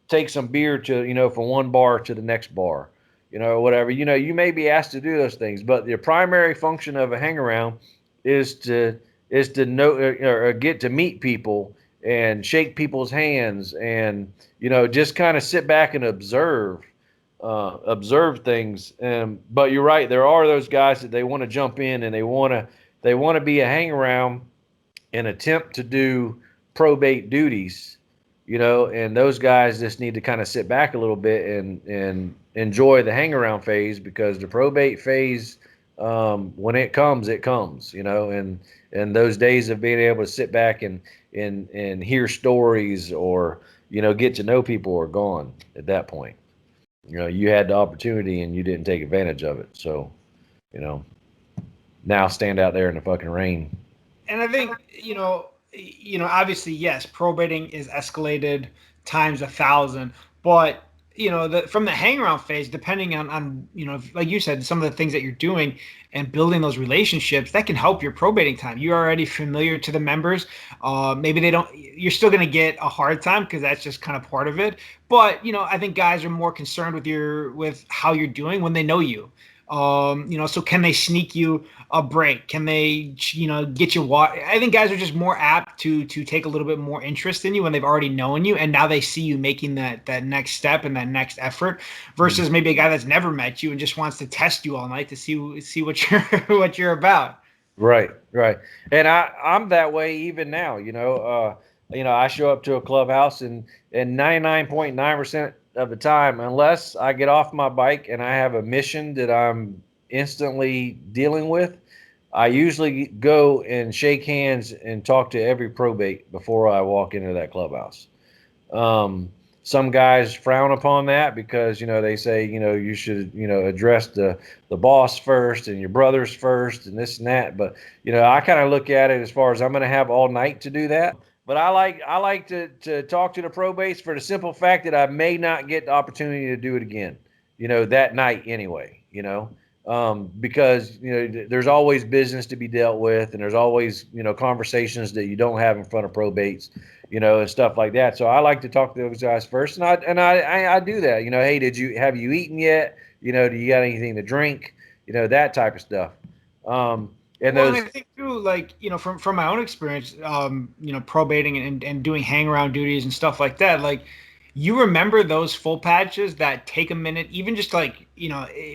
[SPEAKER 3] Take some beer to, from one bar to the next bar, or whatever. You may be asked to do those things, but the primary function of a hang around is to know or get to meet people and shake people's hands and, just kind of sit back and observe things. But you're right. There are those guys that they want to jump in and they want to be a hang around and attempt to do probate duties. And those guys just need to kind of sit back a little bit and enjoy the hang around phase, because the probate phase, when it comes, and those days of being able to sit back and hear stories or, get to know people are gone at that point. You had the opportunity and you didn't take advantage of it. So, now stand out there in the fucking rain.
[SPEAKER 1] And I think, obviously, yes, probating is escalated times 1,000, but from the hang around phase, depending on like you said, some of the things that you're doing and building those relationships, that can help your probating time. You're already familiar to the members. Maybe you're still going to get a hard time because that's just kind of part of it. But, I think guys are more concerned with how you're doing when they know you. So can they sneak you a break? Can they, get you water? I think guys are just more apt to take a little bit more interest in you when they've already known you, and now they see you making that next step and that next effort, versus maybe a guy that's never met you and just wants to test you all night to see what you're what you're about.
[SPEAKER 3] Right. And I'm that way even now. I show up to a clubhouse and 99.9% of the time, unless I get off my bike and I have a mission that I'm instantly dealing with, I usually go and shake hands and talk to every probate before I walk into that clubhouse. Some guys frown upon that because, they say, you should, address the boss first and your brothers first and this and that. But, I kind of look at it as far as I'm going to have all night to do that. But I like to talk to the probates for the simple fact that I may not get the opportunity to do it again, that night anyway, because, there's always business to be dealt with, and there's always, conversations that you don't have in front of probates, and stuff like that. So I like to talk to those guys first, and I do that. Hey, have you eaten yet? Do you got anything to drink? That type of stuff. And
[SPEAKER 1] I think too, like, from my own experience, probating and doing hang around duties and stuff like that, like, you remember those full patches that take a minute, even just like,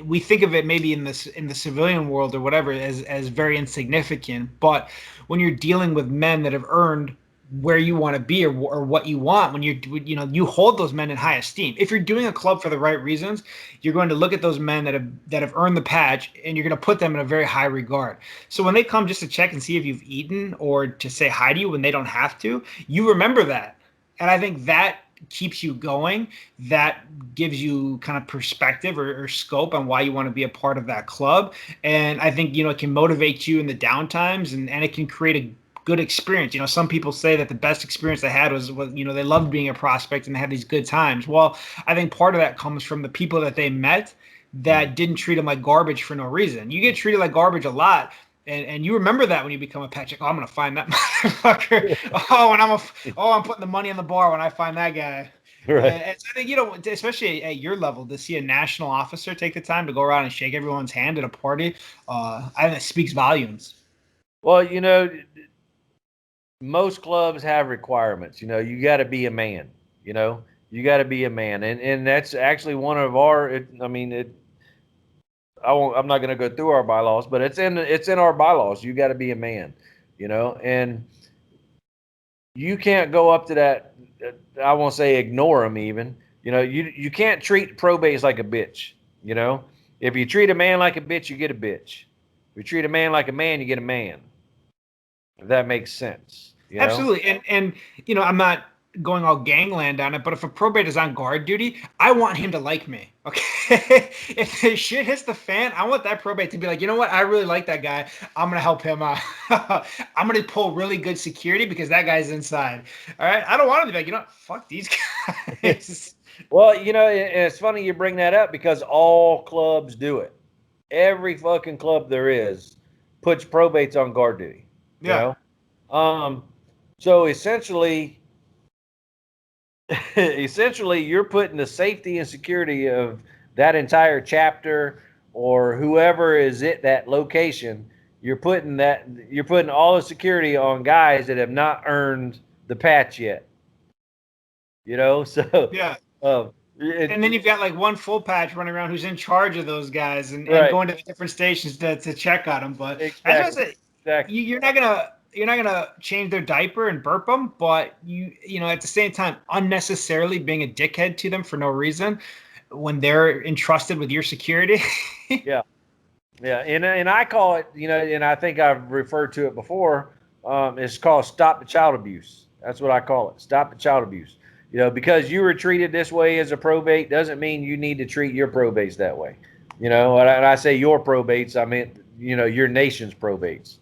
[SPEAKER 1] we think of it maybe in the civilian world or whatever as very insignificant, but when you're dealing with men that have earned where you want to be or what you want, when you hold those men in high esteem. If you're doing a club for the right reasons, you're going to look at those men that have earned the patch, and you're going to put them in a very high regard. So when they come just to check and see if you've eaten or to say hi to you when they don't have to, you remember that. And I think that keeps you going. That gives you kind of perspective or scope on why you want to be a part of that club. And I think, it can motivate you in the downtimes, and it can create a good experience. Some people say that the best experience they had was they loved being a prospect and they had these good times. Well, I think part of that comes from the people that they met that didn't treat them like garbage for no reason. You get treated like garbage a lot, and you remember that when you become a patch. Like, I'm gonna find that motherfucker. I'm putting the money on the bar when I find that guy. Right. And so I think, especially at your level, to see a national officer take the time to go around and shake everyone's hand at a party, I think it speaks volumes.
[SPEAKER 3] Well, most clubs have requirements. You got to be a man. You got to be a man, and that's actually one of our. I'm not going to go through our bylaws, but it's in our bylaws. You got to be a man. And you can't go up to that. I won't say ignore them even. You can't treat probates like a bitch. If you treat a man like a bitch, you get a bitch. If you treat a man like a man, you get a man. If that makes sense.
[SPEAKER 1] Absolutely. And I'm not going all gangland on it, but if a probate is on guard duty, I want him to like me. Okay. If the shit hits the fan, I want that probate to be like, you know what? I really like that guy. I'm going to help him out. I'm going to pull really good security because that guy's inside. All right. I don't want him to be like, fuck these guys.
[SPEAKER 3] Well, it's funny you bring that up because all clubs do it. Every fucking club there is puts probates on guard duty.
[SPEAKER 1] Yeah.
[SPEAKER 3] So essentially, you're putting the safety and security of that entire chapter or whoever is at that location. You're putting all the security on guys that have not earned the patch yet. So
[SPEAKER 1] yeah.
[SPEAKER 3] And
[SPEAKER 1] then you've got like one full patch running around who's in charge of those guys and going to the different stations to check on them. But exactly. You're not gonna change their diaper and burp them, but at the same time unnecessarily being a dickhead to them for no reason when they're entrusted with your security.
[SPEAKER 3] Yeah, and I call it, and I think I've referred to it before. It's called stop the child abuse. That's what I call it. Stop the child abuse. Because you were treated this way as a probate doesn't mean you need to treat your probates that way. And I say your probates, I mean your nation's probates.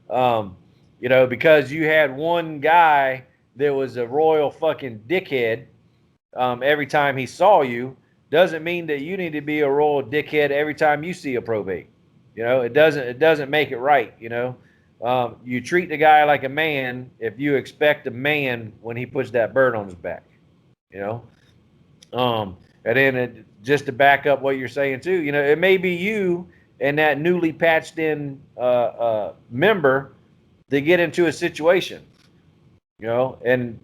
[SPEAKER 3] Because you had one guy that was a royal fucking dickhead every time he saw you, doesn't mean that you need to be a royal dickhead every time you see a probate. It doesn't make it right. You treat the guy like a man if you expect a man when he puts that bird on his back. And then just to back up what you're saying too, it may be you and that newly patched in member to get into a situation, and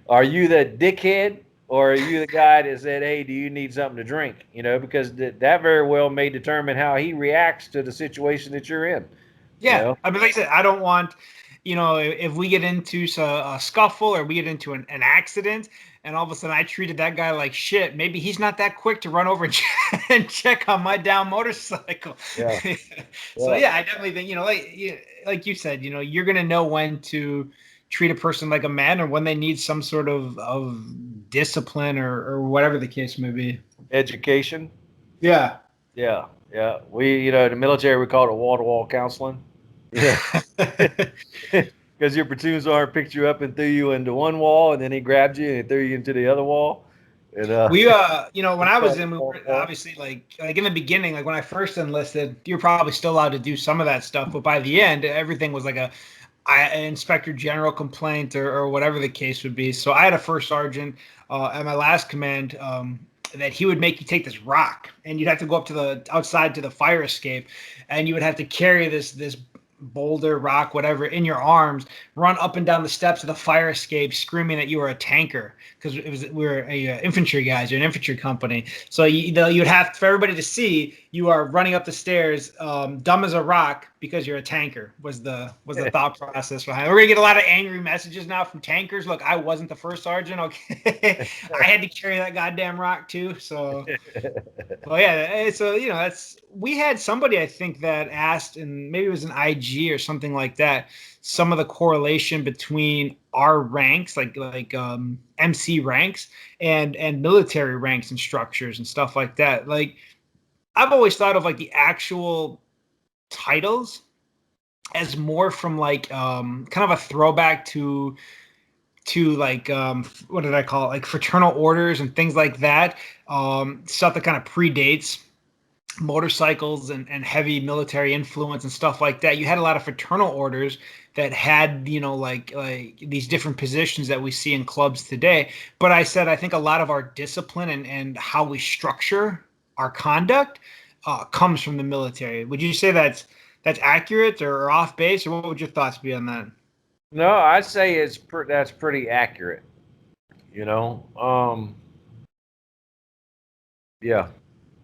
[SPEAKER 3] are you the dickhead or are you the guy that said, hey, do you need something to drink? Because that very well may determine how he reacts to the situation that you're in.
[SPEAKER 1] Yeah. I mean, like I said, I don't want, if we get into a scuffle or we get into an accident, and all of a sudden I treated that guy like shit, maybe he's not that quick to run over and check on my down motorcycle.
[SPEAKER 3] Yeah.
[SPEAKER 1] So yeah, I definitely think, like you said, you're gonna know when to treat a person like a man or when they need some sort of discipline or whatever the case may be.
[SPEAKER 3] Education.
[SPEAKER 1] Yeah.
[SPEAKER 3] Yeah. Yeah. We, in the military, we call it wall-to-wall counseling. Yeah. Because your platoon sergeant picked you up and threw you into one wall, and then he grabbed you and threw you into the other wall. And
[SPEAKER 1] we, when I was in, we were obviously like in the beginning, like when I first enlisted, you're probably still allowed to do some of that stuff, but by the end, everything was like an inspector general complaint or whatever the case would be. So I had a first sergeant at my last command that he would make you take this rock, and you'd have to go up to the outside to the fire escape, and you would have to carry this boulder, rock, whatever, in your arms, run up and down the steps of the fire escape, screaming that you were a tanker, because we were infantry guys, you're an infantry company. So you'd have for everybody to see you are running up the stairs, dumb as a rock, because you're a tanker. Was the thought process behind it. We're gonna get a lot of angry messages now from tankers. Look, I wasn't the first sergeant. Okay, I had to carry that goddamn rock too. So, well, yeah. So we had somebody, I think, that asked, and maybe it was an IG or something like that, some of the correlation between our ranks, like MC ranks and military ranks and structures and stuff like that. Like, I've always thought of like the actual titles as more from like kind of a throwback to like what did I call it, like fraternal orders and things like that, stuff that kind of predates motorcycles and heavy military influence and stuff like that. You had a lot of fraternal orders that had like these different positions that we see in clubs today. But I think a lot of our discipline and how we structure our conduct comes from the military. Would you say that's accurate or off base, or what would your thoughts be on that?
[SPEAKER 3] No, I'd say that's pretty accurate. Yeah.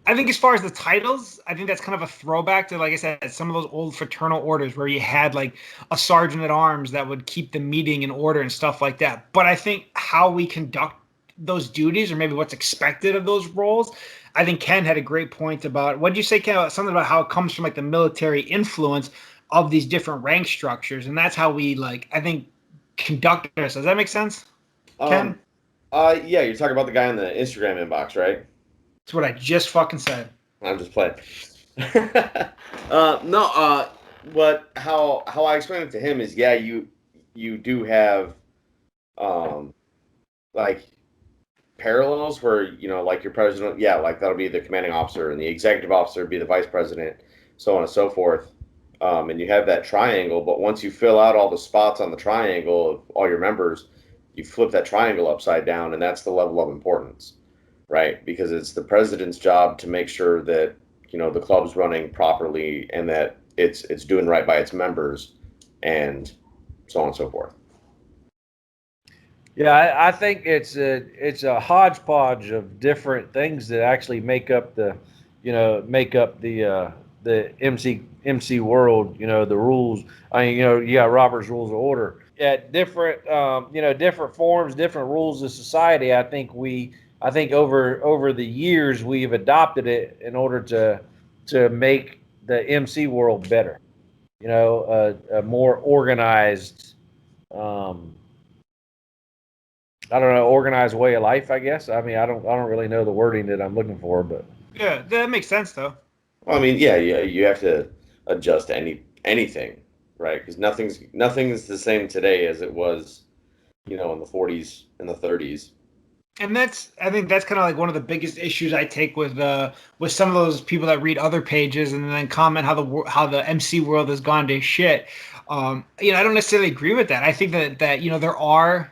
[SPEAKER 1] I think as far as the titles, I think that's kind of a throwback to, like I said, some of those old fraternal orders where you had like a sergeant at arms that would keep the meeting in order and stuff like that. But I think how we conduct those duties, or maybe what's expected of those roles, I think Ken had a great point about, what did you say, Ken? Something about how it comes from like the military influence of these different rank structures, and that's how we I think conduct ourselves. Does that make sense, Ken?
[SPEAKER 2] Yeah, you're talking about the guy in the Instagram inbox, right?
[SPEAKER 1] That's what I just fucking said.
[SPEAKER 2] I'm just playing. No, but how I explain it to him is, yeah, you do have like parallels where, like your president, yeah, like that'll be the commanding officer, and the executive officer be the vice president, so on and so forth. And you have that triangle, but once you fill out all the spots on the triangle of all your members, you flip that triangle upside down, and that's the level of importance, right? Because it's the president's job to make sure that, the club's running properly and that it's doing right by its members, and so on and so forth.
[SPEAKER 3] Yeah, I think it's a hodgepodge of different things that actually make up the MC world. The rules. I mean, you got Robert's Rules of Order. At different different forms, different rules of society. I think over the years we've adopted it in order to make the MC world better. A more organized. I don't know, organized way of life, I guess. I mean, I don't really know the wording that I'm looking for, but
[SPEAKER 1] yeah, that makes sense though.
[SPEAKER 2] Well, I mean, yeah, you have to adjust to anything, right? Because nothing's the same today as it was, in the 40s and the 30s.
[SPEAKER 1] And I think that's kind of like one of the biggest issues I take with some of those people that read other pages and then comment how the MC world has gone to shit. I don't necessarily agree with that. I think that there are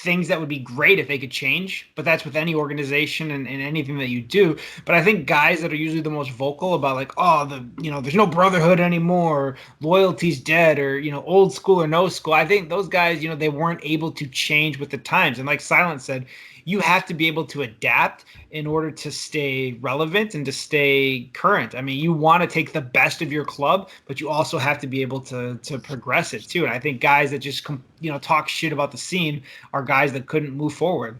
[SPEAKER 1] things that would be great if they could change, but that's with any organization and anything that you do. But I think guys that are usually the most vocal about like, there's no brotherhood anymore, or loyalty's dead, or old school or no school, I think those guys, they weren't able to change with the times. And like Silent said, you have to be able to adapt in order to stay relevant and to stay current. I mean, you want to take the best of your club, but you also have to be able to progress it too. And I think guys that just talk shit about the scene are guys that couldn't move forward.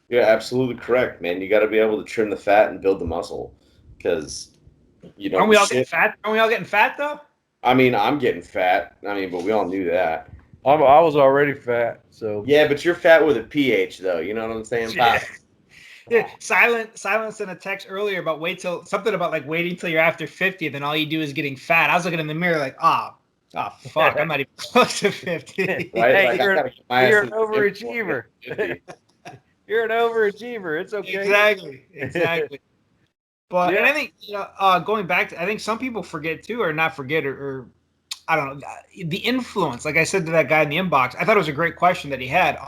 [SPEAKER 4] You're absolutely correct, man. You got to be able to trim the fat and build the muscle, because
[SPEAKER 1] Aren't we all getting fat? Aren't we all getting fat though?
[SPEAKER 4] I mean, I'm getting fat. I mean, but we all knew that.
[SPEAKER 3] I was already fat, so
[SPEAKER 4] Yeah, but you're fat with a pH, though. You know what I'm saying?
[SPEAKER 1] Yeah. Silence in a text earlier about something about like waiting till you're after 50, then all you do is getting fat. I was looking in the mirror like, fuck, I'm not even close to 50.
[SPEAKER 4] Right?
[SPEAKER 3] Hey,
[SPEAKER 4] Like,
[SPEAKER 3] you're an
[SPEAKER 4] to
[SPEAKER 3] overachiever. You're an overachiever. It's okay.
[SPEAKER 1] Exactly. But
[SPEAKER 3] Yeah.
[SPEAKER 1] and I think going back to, I think some people forget too, or not forget, or I don't know, the influence. Like I said to that guy in the inbox, I thought it was a great question that he had.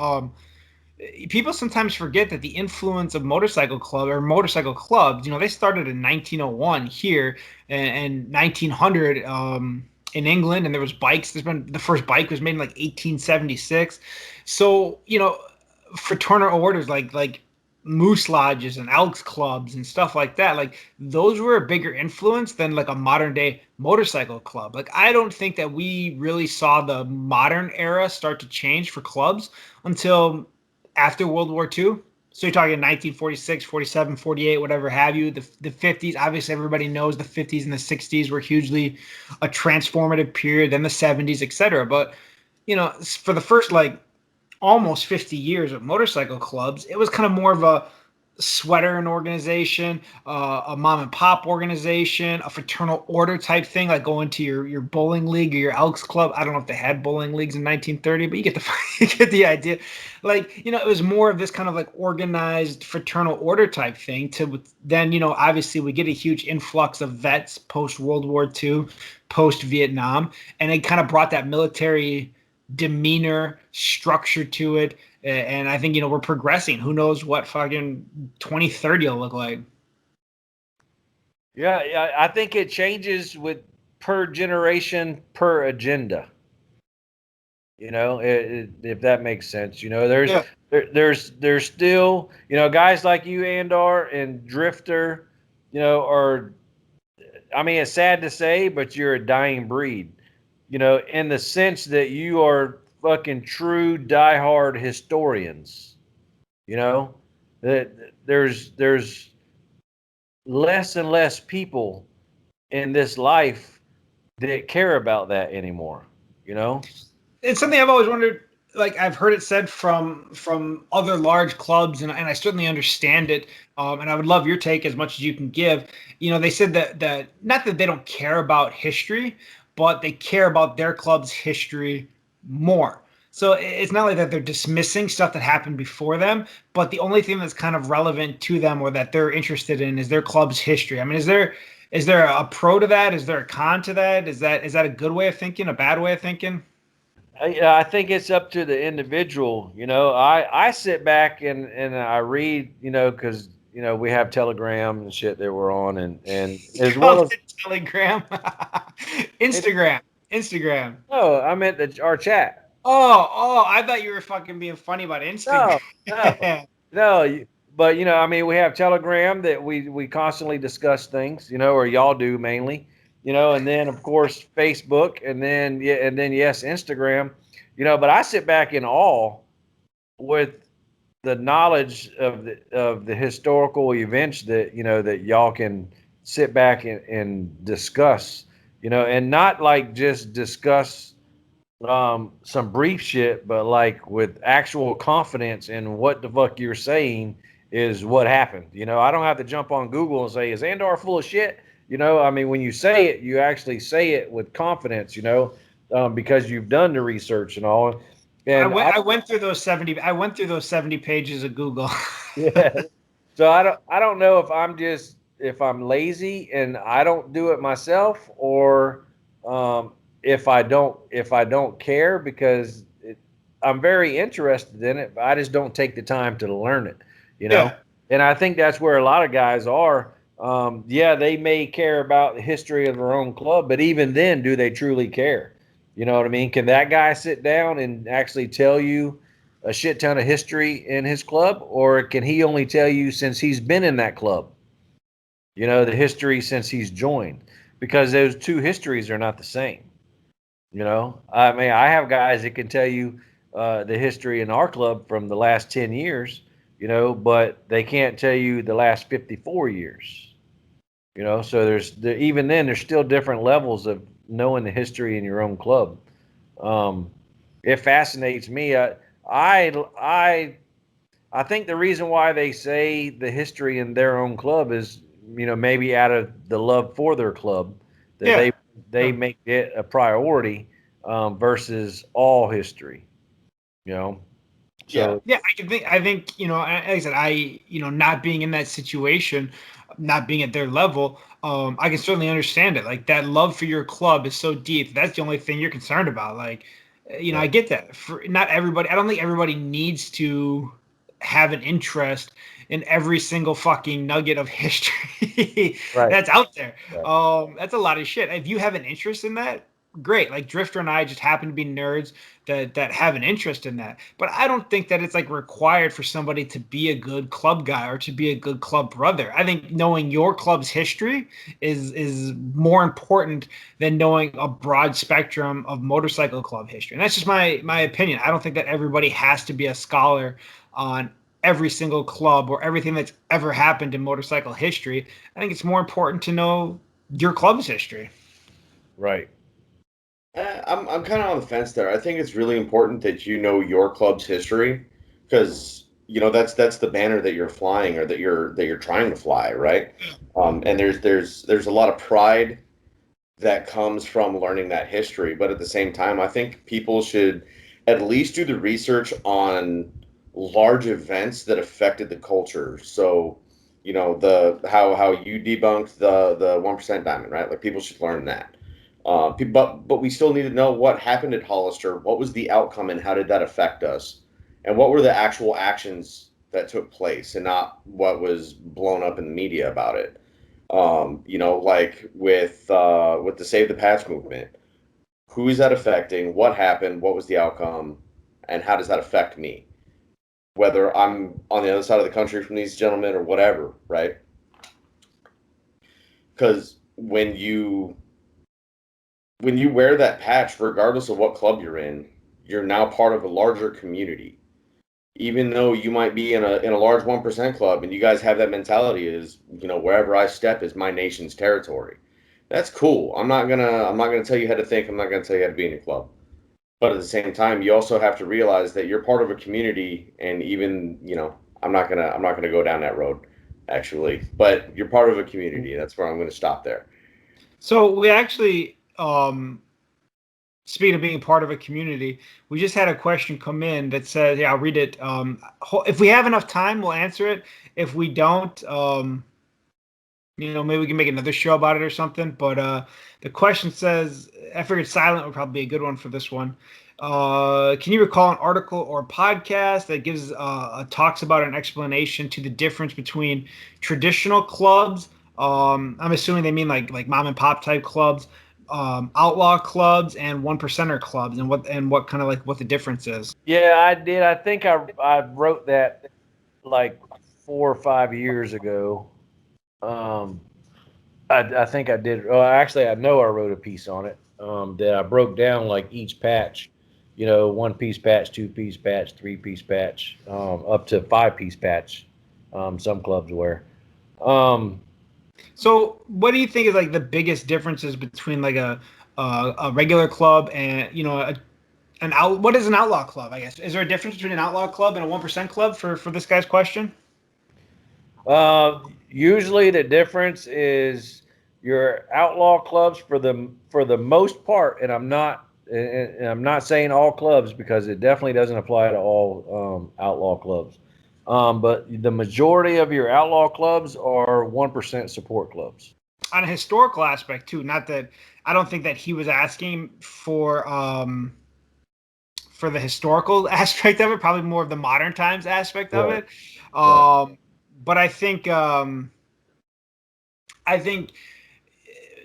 [SPEAKER 1] People sometimes forget that the influence of motorcycle clubs, they started in 1901 here and 1900 in England, and there was bikes. The first bike was made in like 1876. So, fraternal orders like Moose Lodges and Elks Clubs and stuff like that, like those were a bigger influence than like a modern day motorcycle club. Like I don't think that we really saw the modern era start to change for clubs until after World War II. So you're talking 1946, 47, 48, whatever have you. The 50s, obviously everybody knows the 50s and the 60s were hugely a transformative period, then the 70s, etc. But, for the first like almost 50 years of motorcycle clubs, it was kind of more of a sweater and organization, a mom and pop organization, a fraternal order type thing, like going to your bowling league or your Elks Club. I don't know if they had bowling leagues in 1930, but you get the idea. Like, it was more of this kind of like organized fraternal order type thing, to then, obviously we get a huge influx of vets post World War II, post Vietnam, and it kind of brought that military demeanor, structure to it. And I think, we're progressing. Who knows what fucking 2030 will look like.
[SPEAKER 3] Yeah, I think it changes with per generation, per agenda. If that makes sense. There's still, guys like you, Andar, and Drifter, are, I mean, it's sad to say, but you're a dying breed. In the sense that you are fucking true diehard historians. That there's less and less people in this life that care about that anymore.
[SPEAKER 1] It's something I've always wondered. Like I've heard it said from other large clubs, and I certainly understand it. And I would love your take as much as you can give. They said that not that they don't care about history, but they care about their club's history more. So it's not like that they're dismissing stuff that happened before them, but the only thing that's kind of relevant to them or that they're interested in is their club's history. I mean, is there a pro to that? Is there a con to that? Is that a good way of thinking, a bad way of thinking?
[SPEAKER 3] I think it's up to the individual. I sit back and I read, because we have Telegram and shit that we're on, and as well as
[SPEAKER 1] Telegram, Instagram.
[SPEAKER 3] Oh, I meant our chat.
[SPEAKER 1] Oh, I thought you were fucking being funny about Instagram.
[SPEAKER 3] No. But I mean, we have Telegram that we constantly discuss things, or y'all do mainly, and then of course Facebook, and then yes, Instagram, But I sit back in awe with the knowledge of the historical events that that y'all can sit back and discuss, and not like just discuss some brief shit, but like with actual confidence in what the fuck you're saying is what happened. I don't have to jump on Google and say, is Andar full of shit? I mean, when you say it, you actually say it with confidence, because you've done the research and all. And
[SPEAKER 1] I went through those 70. I went through those 70 pages of Google.
[SPEAKER 3] Yeah. So I don't know if I'm lazy and I don't do it myself, or if I don't care, because I'm very interested in it, but I just don't take the time to learn it,
[SPEAKER 1] Yeah.
[SPEAKER 3] And I think that's where a lot of guys are. They may care about the history of their own club, but even then, do they truly care? You know what I mean? Can that guy sit down and actually tell you a shit ton of history in his club, or can he only tell you since he's been in that club? You know, the history since he's joined, because those two histories are not the same. You know, I mean, I have guys that can tell you the history in our club from the last 10 years, you know, but they can't tell you the last 54 years. You know, so even then, there's still different levels of knowing the history in your own club. It fascinates me. I think the reason why they say the history in their own club is, you know, maybe out of the love for their club, that
[SPEAKER 1] Yeah.
[SPEAKER 3] they make it a priority versus all history. You know, so
[SPEAKER 1] Yeah, I think, you know, like I said, you know, not being in that situation, not being at their level, I can certainly understand it. Like that love for your club is so deep. That's the only thing you're concerned about. Like, you know, I get that. For not everybody, I don't think everybody needs to have an interest in every single fucking nugget of history
[SPEAKER 3] right,
[SPEAKER 1] that's out there.
[SPEAKER 3] right.
[SPEAKER 1] That's a lot of shit. If you have an interest in that, great. Like Drifter and I just happen to be nerds that have an interest in that. But I don't think that it's like required for somebody to be a good club guy or to be a good club brother. I think knowing your club's history is more important than knowing a broad spectrum of motorcycle club history. And that's just my opinion. I don't think that everybody has to be a scholar on every single club or everything that's ever happened in motorcycle history. I think it's more important to know your club's history.
[SPEAKER 3] Right.
[SPEAKER 4] I'm kind of on the fence there. I think it's really important that you know your club's history, because you know that's the banner that you're flying, or that you're trying to fly, right? And there's a lot of pride that comes from learning that history, but at the same time, I think people should at least do the research on large events that affected the culture. So, you know, the how you debunked the 1% diamond, right? Like people should learn that. But we still need to know what happened at Hollister. What was the outcome, and how did that affect us? And what were the actual actions that took place, and not what was blown up in the media about it. You know, like with the Save the Patch movement, who is that affecting? What happened? What was the outcome? And how does that affect me? Whether I'm on the other side of the country from these gentlemen or whatever, right? Because when you wear that patch, regardless of what club you're in, you're now part of a larger community. Even though you might be in a large 1% club, and you guys have that mentality is, you know, wherever I step is my nation's territory. That's cool. I'm not gonna tell you how to think. I'm not gonna tell you how to be in a club. But at the same time, you also have to realize that you're part of a community, and even, you know, I'm not gonna go down that road, actually. But you're part of a community. That's where I'm gonna stop there.
[SPEAKER 1] So we actually, speaking of being part of a community, we just had a question come in that says, yeah, I'll read it. If we have enough time, we'll answer it. If we don't, you know, maybe we can make another show about it or something. But the question says, I figured silent would probably be a good one for this one. Can you recall an article or podcast that gives talks about an explanation to the difference between traditional clubs? I'm assuming they mean like mom and pop type clubs, outlaw clubs, and 1%er clubs, and what kind of like what the difference is.
[SPEAKER 3] Yeah, I did. I think I wrote that like 4 or 5 years ago. I think I did. Well, actually, I know I wrote a piece on it that I broke down like each patch. You know, 1-piece patch, 2-piece patch, 3-piece patch, up to 5-piece patch. Some clubs wear.
[SPEAKER 1] So, what do you think is like the biggest differences between like a regular club and, you know, what is an outlaw club? I guess, is there a difference between an outlaw club and a 1% club for this guy's question?
[SPEAKER 3] Usually the difference is your outlaw clubs for the most part, and I'm not saying all clubs, because it definitely doesn't apply to all outlaw clubs. But the majority of your outlaw clubs are 1% support clubs.
[SPEAKER 1] On a historical aspect too, not that I don't think that he was asking for the historical aspect of it, probably more of the modern times aspect of it. But I think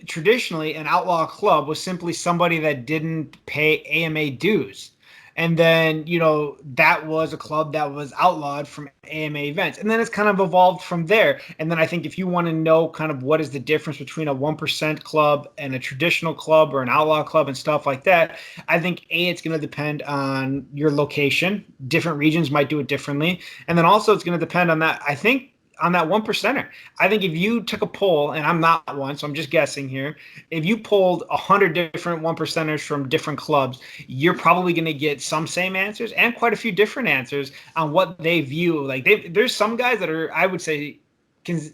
[SPEAKER 1] traditionally an outlaw club was simply somebody that didn't pay AMA dues. And then, that was a club that was outlawed from AMA events. And then it's kind of evolved from there. And then I think if you want to know kind of what is the difference between a 1% club and a traditional club or an outlaw club and stuff like that, I think it's going to depend on your location. Different regions might do it differently. And then also it's going to depend on that. I think on that 1%er. I think if you took a poll, and I'm not one, so I'm just guessing here, if you polled 100 different 1%ers from different clubs, you're probably going to get some same answers and quite a few different answers on what they view. Like there's some guys that are, I would say,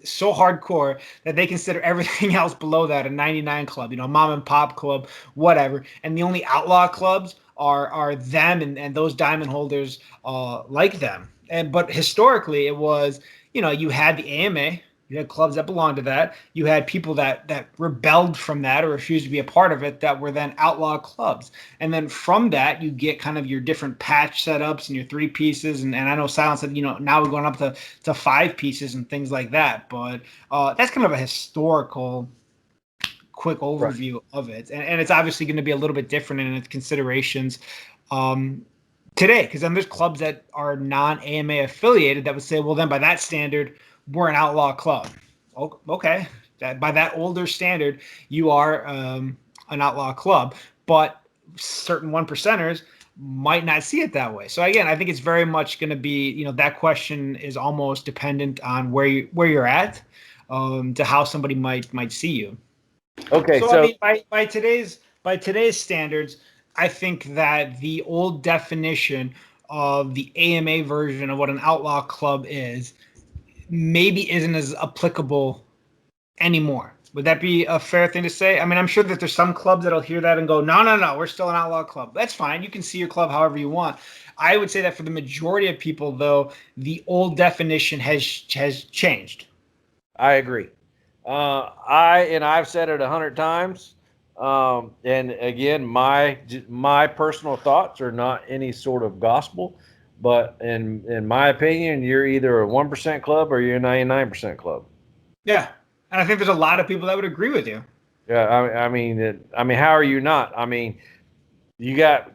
[SPEAKER 1] so hardcore that they consider everything else below that a 99 club, mom and pop club, whatever. And the only outlaw clubs are them and those diamond holders like them. But historically, it was, you had the AMA, you had clubs that belonged to that, you had people that rebelled from that or refused to be a part of it that were then outlaw clubs. And then from that, you get kind of your different patch setups and your 3 pieces. And I know Silence said, now we're going up to 5 pieces and things like that. But that's kind of a historical quick overview of it. And it's obviously going to be a little bit different in its considerations today, because then there's clubs that are non-AMA affiliated that would say, well, then by that standard, we're an outlaw club. Okay, by that older standard, you are an outlaw club, but certain 1%ers might not see it that way. So again, I think it's very much going to be, that question is almost dependent on where you're at, to how somebody might see you.
[SPEAKER 3] Okay,
[SPEAKER 1] so I mean, by today's standards, I think that the old definition of the AMA version of what an outlaw club is maybe isn't as applicable anymore. Would that be a fair thing to say? I mean, I'm sure that there's some clubs that'll hear that and go, no, we're still an outlaw club. That's fine. You can see your club however you want. I would say that for the majority of people, though, the old definition has changed.
[SPEAKER 3] I agree. I've said it 100 times. And again, my personal thoughts are not any sort of gospel, but in my opinion, you're either a 1% club or you're a 99% club.
[SPEAKER 1] Yeah, and I think there's a lot of people that would agree with you.
[SPEAKER 3] Yeah, I mean, how are you not? I mean, you got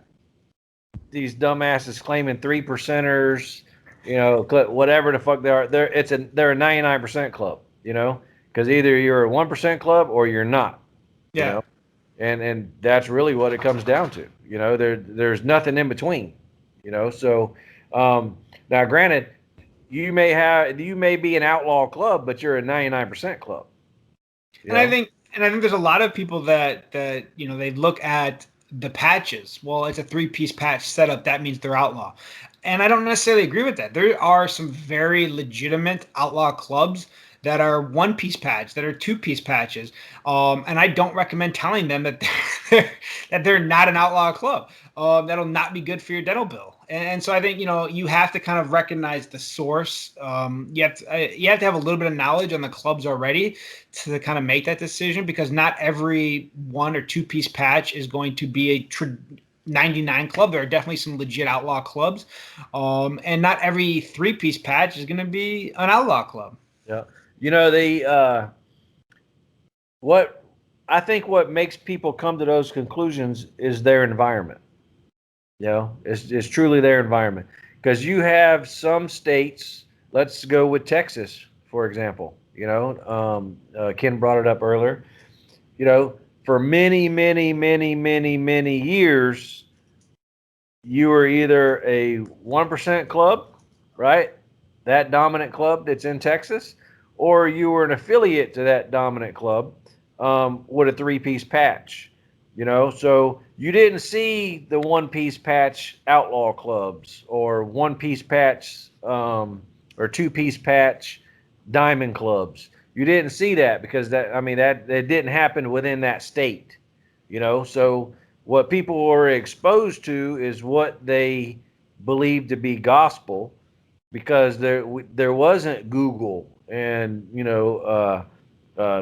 [SPEAKER 3] these dumbasses claiming 3%ers, whatever the fuck they are. They're a 99% club, because either you're a 1% club or you're not.
[SPEAKER 1] Yeah.
[SPEAKER 3] And that's really what it comes down to. There's nothing in between. So now granted, you may be an outlaw club, but you're a 99% club.
[SPEAKER 1] And I think there's a lot of people that they look at the patches. Well, it's a 3-piece patch setup. That means they're outlaw. And I don't necessarily agree with that. There are some very legitimate outlaw clubs that are 1-piece patch, that are 2-piece patches. And I don't recommend telling them that they're not an outlaw club. That'll not be good for your dental bill. And so I think, you have to kind of recognize the source. You have to have a little bit of knowledge on the clubs already to kind of make that decision, because not every 1 or 2-piece patch is going to be a 99 club. There are definitely some legit outlaw clubs. And not every 3-piece patch is going to be an outlaw club.
[SPEAKER 3] Yeah. What makes people come to those conclusions is their environment. It's truly their environment, because you have some states. Let's go with Texas, for example. Ken brought it up earlier. For many, many, many, many, many years, you were either a 1% club, right? That dominant club that's in Texas, or you were an affiliate to that dominant club with a 3-piece patch. So you didn't see the 1-piece patch outlaw clubs or 1-piece patch or 2-piece patch diamond clubs. You didn't see that because that didn't happen within that state. So what people were exposed to is what they believed to be gospel, because there wasn't Google and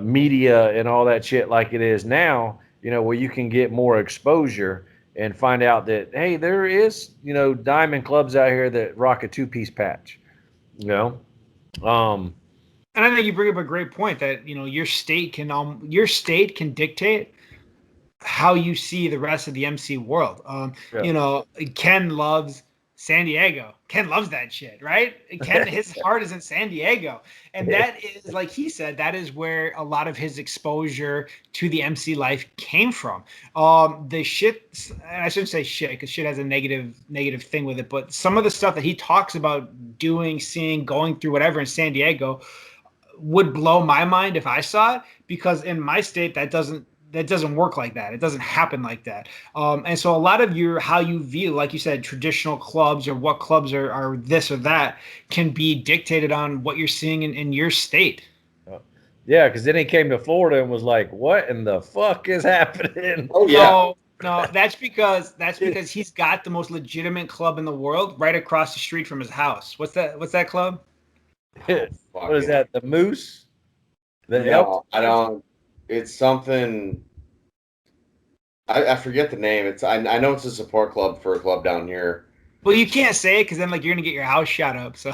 [SPEAKER 3] media and all that shit like it is now, where you can get more exposure and find out that, hey, there is diamond clubs out here that rock a 2-piece patch. And
[SPEAKER 1] I think you bring up a great point that your state can dictate how you see the rest of the MC world. You know, Ken loves San Diego. Ken loves that shit, right? Ken, his heart is in San Diego. And that is, like he said, that is where a lot of his exposure to the MC life came from. The shit, I shouldn't say shit because shit has a negative thing with it, but some of the stuff that he talks about doing, seeing, going through, whatever in San Diego would blow my mind if I saw it, because in my state that doesn't work like that. It doesn't happen like that. And so a lot of how you view, like you said, traditional clubs or what clubs are this or that can be dictated on what you're seeing in your state.
[SPEAKER 3] Yeah, because then he came to Florida and was like, "What in the fuck is happening?"
[SPEAKER 4] Oh yeah.
[SPEAKER 1] No, that's because he's got the most legitimate club in the world right across the street from his house. What's that club?
[SPEAKER 3] What is that? The Moose?
[SPEAKER 4] No, I don't. It's something. I forget the name. I know it's a support club for a club down here.
[SPEAKER 1] Well, you can't say it because then you're gonna get your house shot up. So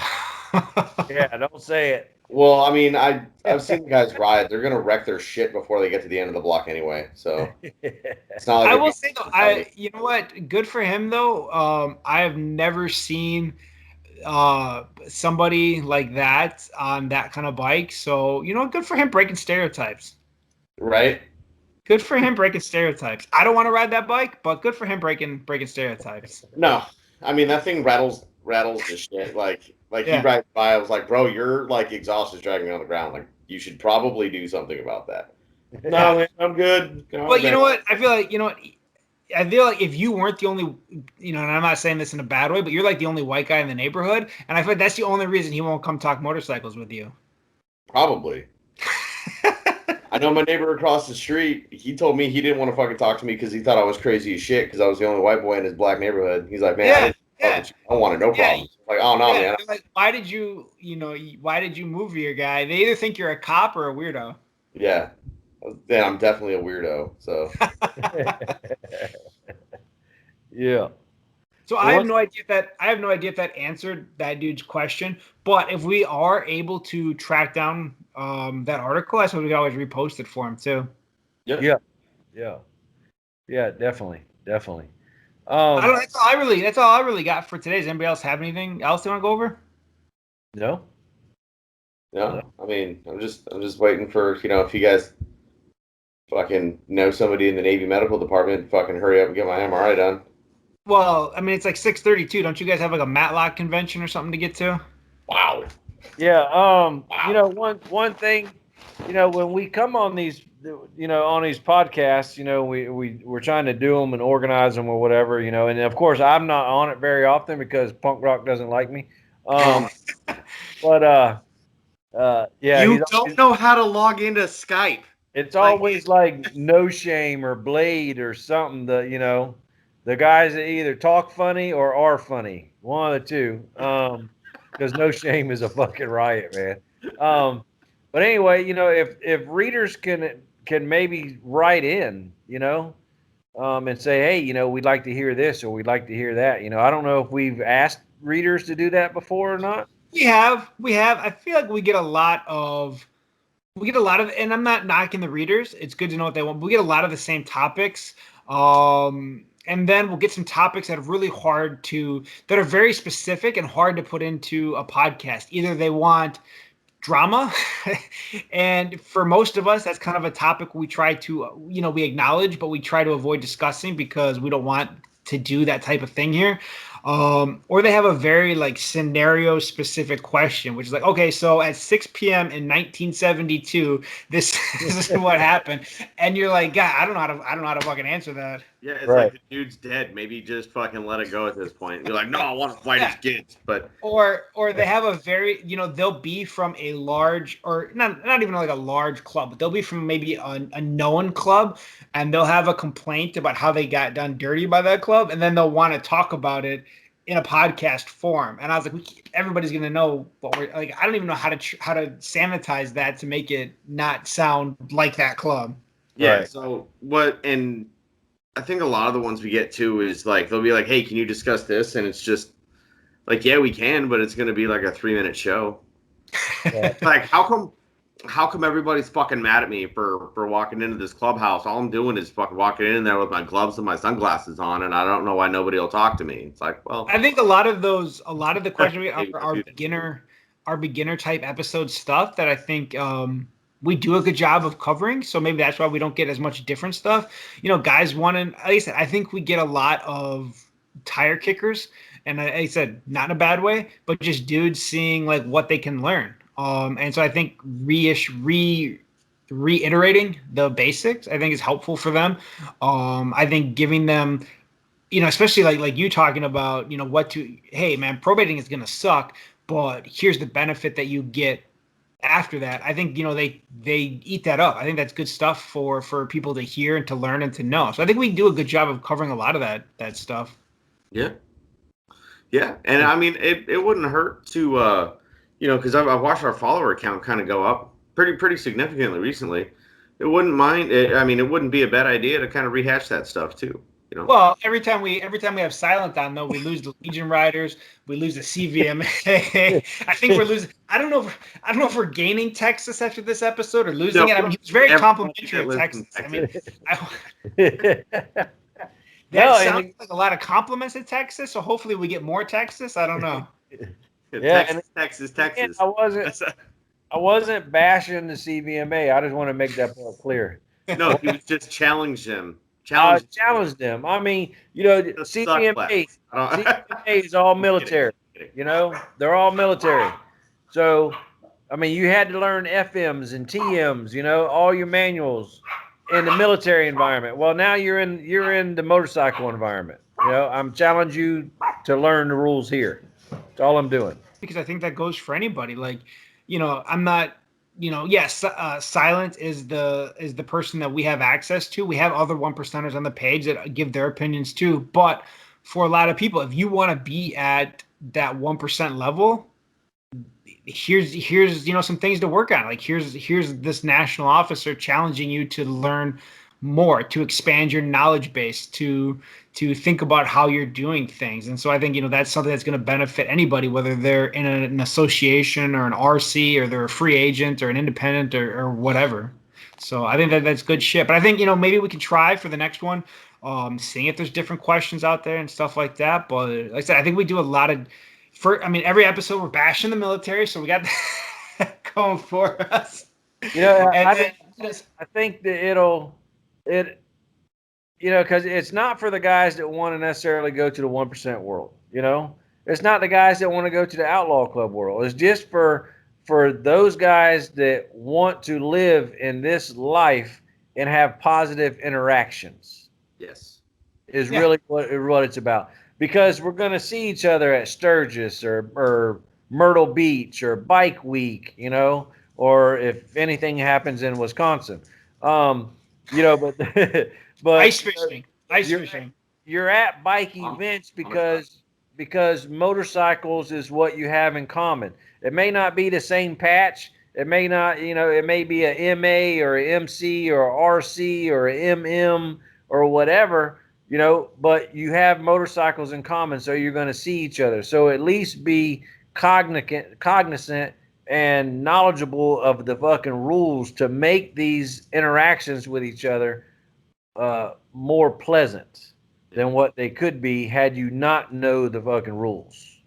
[SPEAKER 3] yeah, don't say it.
[SPEAKER 4] Well, I mean, I've seen the guys ride. They're gonna wreck their shit before they get to the end of the block anyway. So it's not like
[SPEAKER 1] I will say though, you know what? Good for him though. I have never seen somebody like that on that kind of bike. So good for him breaking stereotypes.
[SPEAKER 4] Right.
[SPEAKER 1] Good for him breaking stereotypes. I don't want to ride that bike, but good for him breaking stereotypes.
[SPEAKER 4] No, I mean that thing rattles the shit. Like
[SPEAKER 1] Yeah.
[SPEAKER 4] He rides by, I was like, bro, your like exhaust is dragging me on the ground. Like you should probably do something about that. No, man, I'm good.
[SPEAKER 1] Well, you know what? I feel like if you weren't the only, and I'm not saying this in a bad way, but you're like the only white guy in the neighborhood, and I feel like that's the only reason he won't come talk motorcycles with you.
[SPEAKER 4] Probably. I know my neighbor across the street, he told me he didn't want to fucking talk to me because he thought I was crazy as shit because I was the only white boy in his black neighborhood. He's like, man, I don't want no problems. Like, oh no, man.
[SPEAKER 1] Like, why did you move here, guy? They either think you're a cop or a weirdo.
[SPEAKER 4] Yeah. I'm definitely a weirdo. So.
[SPEAKER 3] Yeah.
[SPEAKER 1] So I have no idea if that answered that dude's question. But if we are able to track down that article, I suppose we can always repost it for him too.
[SPEAKER 3] Yeah, definitely.
[SPEAKER 1] That's all I really got for today. Does anybody else have anything else they want to go over?
[SPEAKER 3] No.
[SPEAKER 4] I mean, I'm just waiting for if you guys fucking know somebody in the Navy medical department, fucking hurry up and get my MRI done.
[SPEAKER 1] Well, I mean, it's like 6:32. Don't you guys have like a Matlock convention or something to get to?
[SPEAKER 4] Wow.
[SPEAKER 3] Yeah. Wow. One thing, when we come on these, on these podcasts, we're trying to do them and organize them or whatever, and of course I'm not on it very often because punk rock doesn't like me. But yeah.
[SPEAKER 2] You don't know how to log into Skype.
[SPEAKER 3] It's always like No Shame or Blade or something that, the guys that either talk funny or are funny. One of the two. Because No Shame is a fucking riot, man. But anyway, if readers can maybe write in, and say, hey, we'd like to hear this or we'd like to hear that. I don't know if we've asked readers to do that before or not.
[SPEAKER 1] We have. I feel like we get a lot of, and I'm not knocking the readers. It's good to know what they want. But we get a lot of the same topics. And then we'll get some topics that are really that are very specific and hard to put into a podcast. Either they want drama, and for most of us, that's kind of a topic we try to, we acknowledge, but we try to avoid discussing because we don't want to do that type of thing here. Or they have a very scenario specific question, which is like, okay, so at 6 p.m. in 1972, this is what happened, and you're like, God, I don't know how to fucking answer that.
[SPEAKER 2] Yeah, it's like the dude's dead. Maybe just fucking let it go at this point. You're like, no, I want to fight his kids, but
[SPEAKER 1] or they have a very, they'll be from a large, or not even like a large club, but they'll be from maybe a known club, and they'll have a complaint about how they got done dirty by that club, and then they'll want to talk about it in a podcast form. And I was like, everybody's going to know what we're like. I don't even know how to sanitize that to make it not sound like that club.
[SPEAKER 2] Yeah. Right. So and I think a lot of the ones we get to is they'll be like, hey, can you discuss this? And it's just like, yeah, we can, but it's going to be like a 3-minute show. Yeah. Like, how come how come everybody's fucking mad at me for walking into this clubhouse? All I'm doing is fucking walking in there with my gloves and my sunglasses on, and I don't know why nobody will talk to me. It's like, well,
[SPEAKER 1] I think a lot of the questions are beginner type episode stuff that I think we do a good job of covering. So maybe that's why we don't get as much different stuff. You know, guys want to, like I said, I think we get a lot of tire kickers, and I said not in a bad way, but just dudes seeing like what they can learn. And so I think reiterating the basics, I think is helpful for them. I think giving them, you know, especially like you talking about, you know, hey man, probating is gonna suck, but here's the benefit that you get after that. I think, you know, they eat that up. I think that's good stuff for people to hear and to learn and to know. So I think we do a good job of covering a lot of that stuff.
[SPEAKER 2] Yeah. Yeah. And I mean, it wouldn't hurt to, you know, because I've watched our follower count kind of go up pretty significantly recently. It wouldn't be a bad idea to kind of rehash that stuff too. You know?
[SPEAKER 1] Well, every time we have Silent on, though, we lose the Legion Riders, we lose the CVMA. I think we're losing. I don't know if we're gaining Texas after this episode or losing it. I mean, he was very complimentary of Texas. I mean, sounds like a lot of compliments at Texas. So hopefully we get more Texas. I don't know.
[SPEAKER 2] Yeah, Texas.
[SPEAKER 3] I wasn't bashing the CVMA. I just want to make that point clear.
[SPEAKER 2] No, he was just challenged him.
[SPEAKER 3] Challenged them. I mean, you know, CVMA is all military. You know, they're all military. So, I mean, you had to learn FMs and TMs. You know, all your manuals in the military environment. Well, now you're in the motorcycle environment. You know, I'm challenging you to learn the rules here. That's all I'm doing.
[SPEAKER 1] Because I think that goes for anybody. Like, you know, I'm not. You know, yes, Silent is the person that we have access to. We have other 1%ers on the page that give their opinions too. But for a lot of people, if you want to be at that 1% level, here's you know some things to work on. Like here's this national officer challenging you to learn more, to expand your knowledge base, to think about how you're doing things. And so I think, you know, that's something that's going to benefit anybody, whether they're in an association or an RC or they're a free agent or an independent or whatever. So I think that's good shit. But I think, you know, maybe we can try for the next one, seeing if there's different questions out there and stuff like that. But like I said, I think we do a lot of, every episode we're bashing the military. So we got that going for us.
[SPEAKER 3] You know, I think that you know, because it's not for the guys that want to necessarily go to the 1% world. You know, it's not the guys that want to go to the Outlaw Club world. It's just for those guys that want to live in this life and have positive interactions.
[SPEAKER 2] Yes,
[SPEAKER 3] is really what it's about. Because we're going to see each other at Sturgis or Myrtle Beach or Bike Week, you know, or if anything happens in Wisconsin. You know, but
[SPEAKER 1] ice fishing.
[SPEAKER 3] You're at bike events because motorcycles is what you have in common. It may not be the same patch. It may not, you know, it may be a MA or a MC or a RC or a MM or whatever, you know, but you have motorcycles in common, so you're going to see each other. So at least be cognizant and knowledgeable of the fucking rules to make these interactions with each other more pleasant than what they could be had you not know the fucking rules.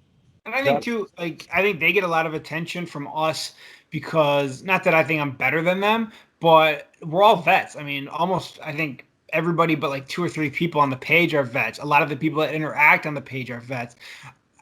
[SPEAKER 1] And I think too, like, I think they get a lot of attention from us because, not that I think I'm better than them, but we're all vets. I mean, almost, I think everybody but like 2 or 3 people on the page are vets. A lot of the people that interact on the page are vets.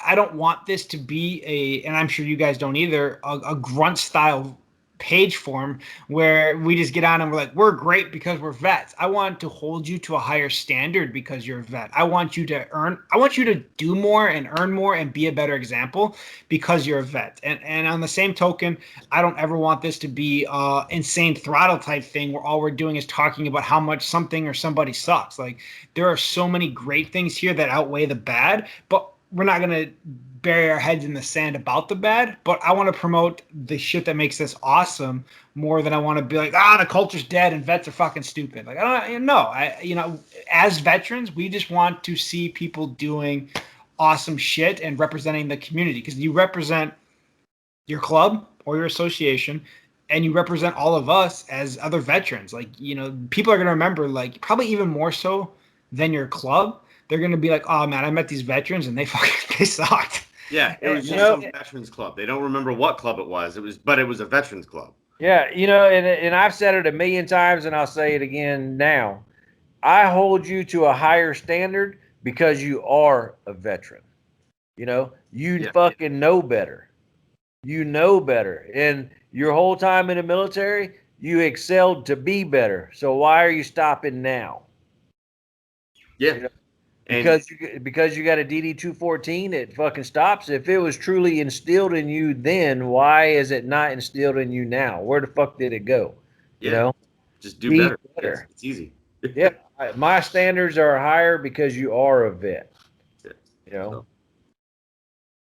[SPEAKER 1] I don't want this to be and I'm sure you guys don't either, a grunt style page form where we just get on and we're like, we're great because we're vets. I want to hold you to a higher standard because you're a vet. I want you to do more and earn more and be a better example because you're a vet. And on the same token, I don't ever want this to be insane throttle type thing where all we're doing is talking about how much something or somebody sucks. Like, there are so many great things here that outweigh the bad, but we're not going to bury our heads in the sand about the bad, but I want to promote the shit that makes this awesome more than I want to be like, the culture's dead and vets are fucking stupid. Like, I don't know. You know, as veterans, we just want to see people doing awesome shit and representing the community, because you represent your club or your association and you represent all of us as other veterans. Like, people are going to remember, like, probably even more so than your club. They're going to be like, oh man, I met these veterans and they sucked.
[SPEAKER 2] Yeah, it was just some veterans club. They don't remember what club it was. But it was a veterans club.
[SPEAKER 3] Yeah, and I've said it a million times, and I'll say it again now. I hold you to a higher standard because you are a veteran. You fucking know better. You know better. And your whole time in the military, you excelled to be better. So why are you stopping now?
[SPEAKER 2] Yeah.
[SPEAKER 3] Because you got a DD-214, it fucking stops. If it was truly instilled in you then, why is it not instilled in you now? Where the fuck did it go?
[SPEAKER 2] Yeah. Just do better. Yes, it's easy.
[SPEAKER 3] Yeah. My standards are higher because you are a vet.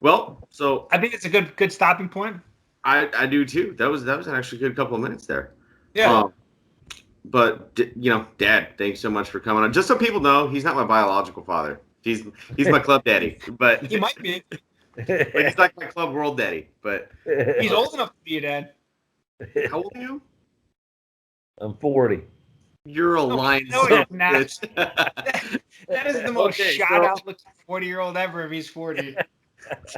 [SPEAKER 2] Well, so
[SPEAKER 1] I think it's a good stopping point.
[SPEAKER 2] I do too. That was actually a good couple of minutes there.
[SPEAKER 1] Yeah.
[SPEAKER 2] But Dad, thanks so much for coming on. Just so people know, he's not my biological father. He's my club daddy. But
[SPEAKER 1] he might be.
[SPEAKER 2] But he's like my club world daddy. But
[SPEAKER 1] he's old enough to be a dad.
[SPEAKER 2] How old are you?
[SPEAKER 3] I'm 40.
[SPEAKER 2] You're a lying son of a bitch.
[SPEAKER 1] That is the most shot out looking 40-year-old ever if he's 40.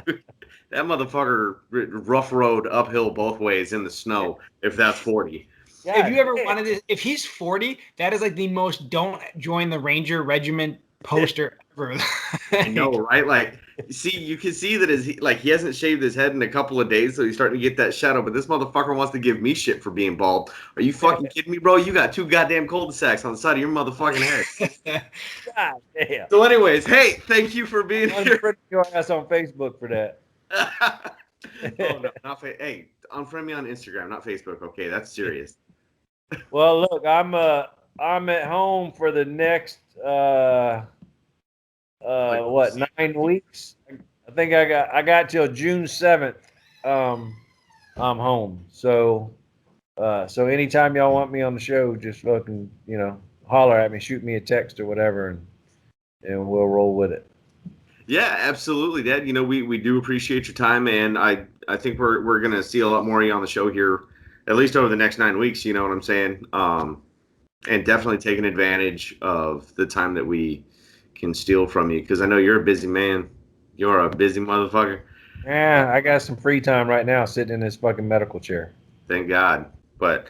[SPEAKER 2] Dude, that motherfucker rough road uphill both ways in the snow if that's 40.
[SPEAKER 1] God, if you ever wanted to, if he's 40, that is like the most don't join the Ranger Regiment poster ever.
[SPEAKER 2] I know, right? Like, you can see that he hasn't shaved his head in a couple of days, so he's starting to get that shadow. But this motherfucker wants to give me shit for being bald. Are you fucking kidding me, bro? You got 2 goddamn cul-de-sacs on the side of your motherfucking head.
[SPEAKER 3] God damn.
[SPEAKER 2] So, anyways, hey, thank you for being here.
[SPEAKER 3] Unfriend your ass on Facebook for that.
[SPEAKER 2] Oh no, not hey, unfriend me on Instagram, not Facebook. Okay, that's serious.
[SPEAKER 3] Well, look, I'm at home for the next 9 weeks. I think I got till June 7th. I'm home. So anytime y'all want me on the show, just fucking holler at me, shoot me a text or whatever, and we'll roll with it.
[SPEAKER 2] Yeah, absolutely, Dad. We do appreciate your time, and I think we're gonna see a lot more of you on the show here, at least over the next 9 weeks. You know what I'm saying? And definitely taking advantage of the time that we can steal from you, because I know you're a busy man. You're a busy motherfucker.
[SPEAKER 3] Yeah, I got some free time right now, sitting in this fucking medical chair.
[SPEAKER 2] Thank God. But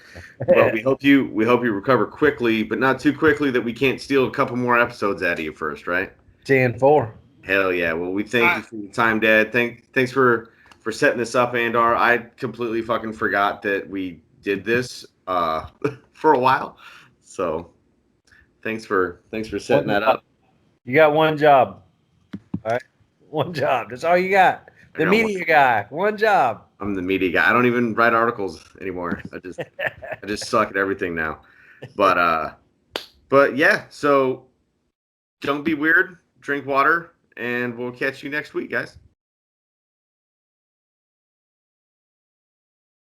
[SPEAKER 2] we hope you recover quickly, but not too quickly that we can't steal a couple more episodes out of you first, right?
[SPEAKER 3] 10-4.
[SPEAKER 2] Hell yeah. Well, we thank you for your time, Dad. Thanks for setting this up, Andar. I completely fucking forgot that we did this for a while. So thanks for setting that up.
[SPEAKER 3] You got one job. All right. One job. That's all you got. The media guy. One job.
[SPEAKER 2] I'm the media guy. I don't even write articles anymore. I just suck at everything now. But yeah, so don't be weird. Drink water. And we'll catch you next week, guys.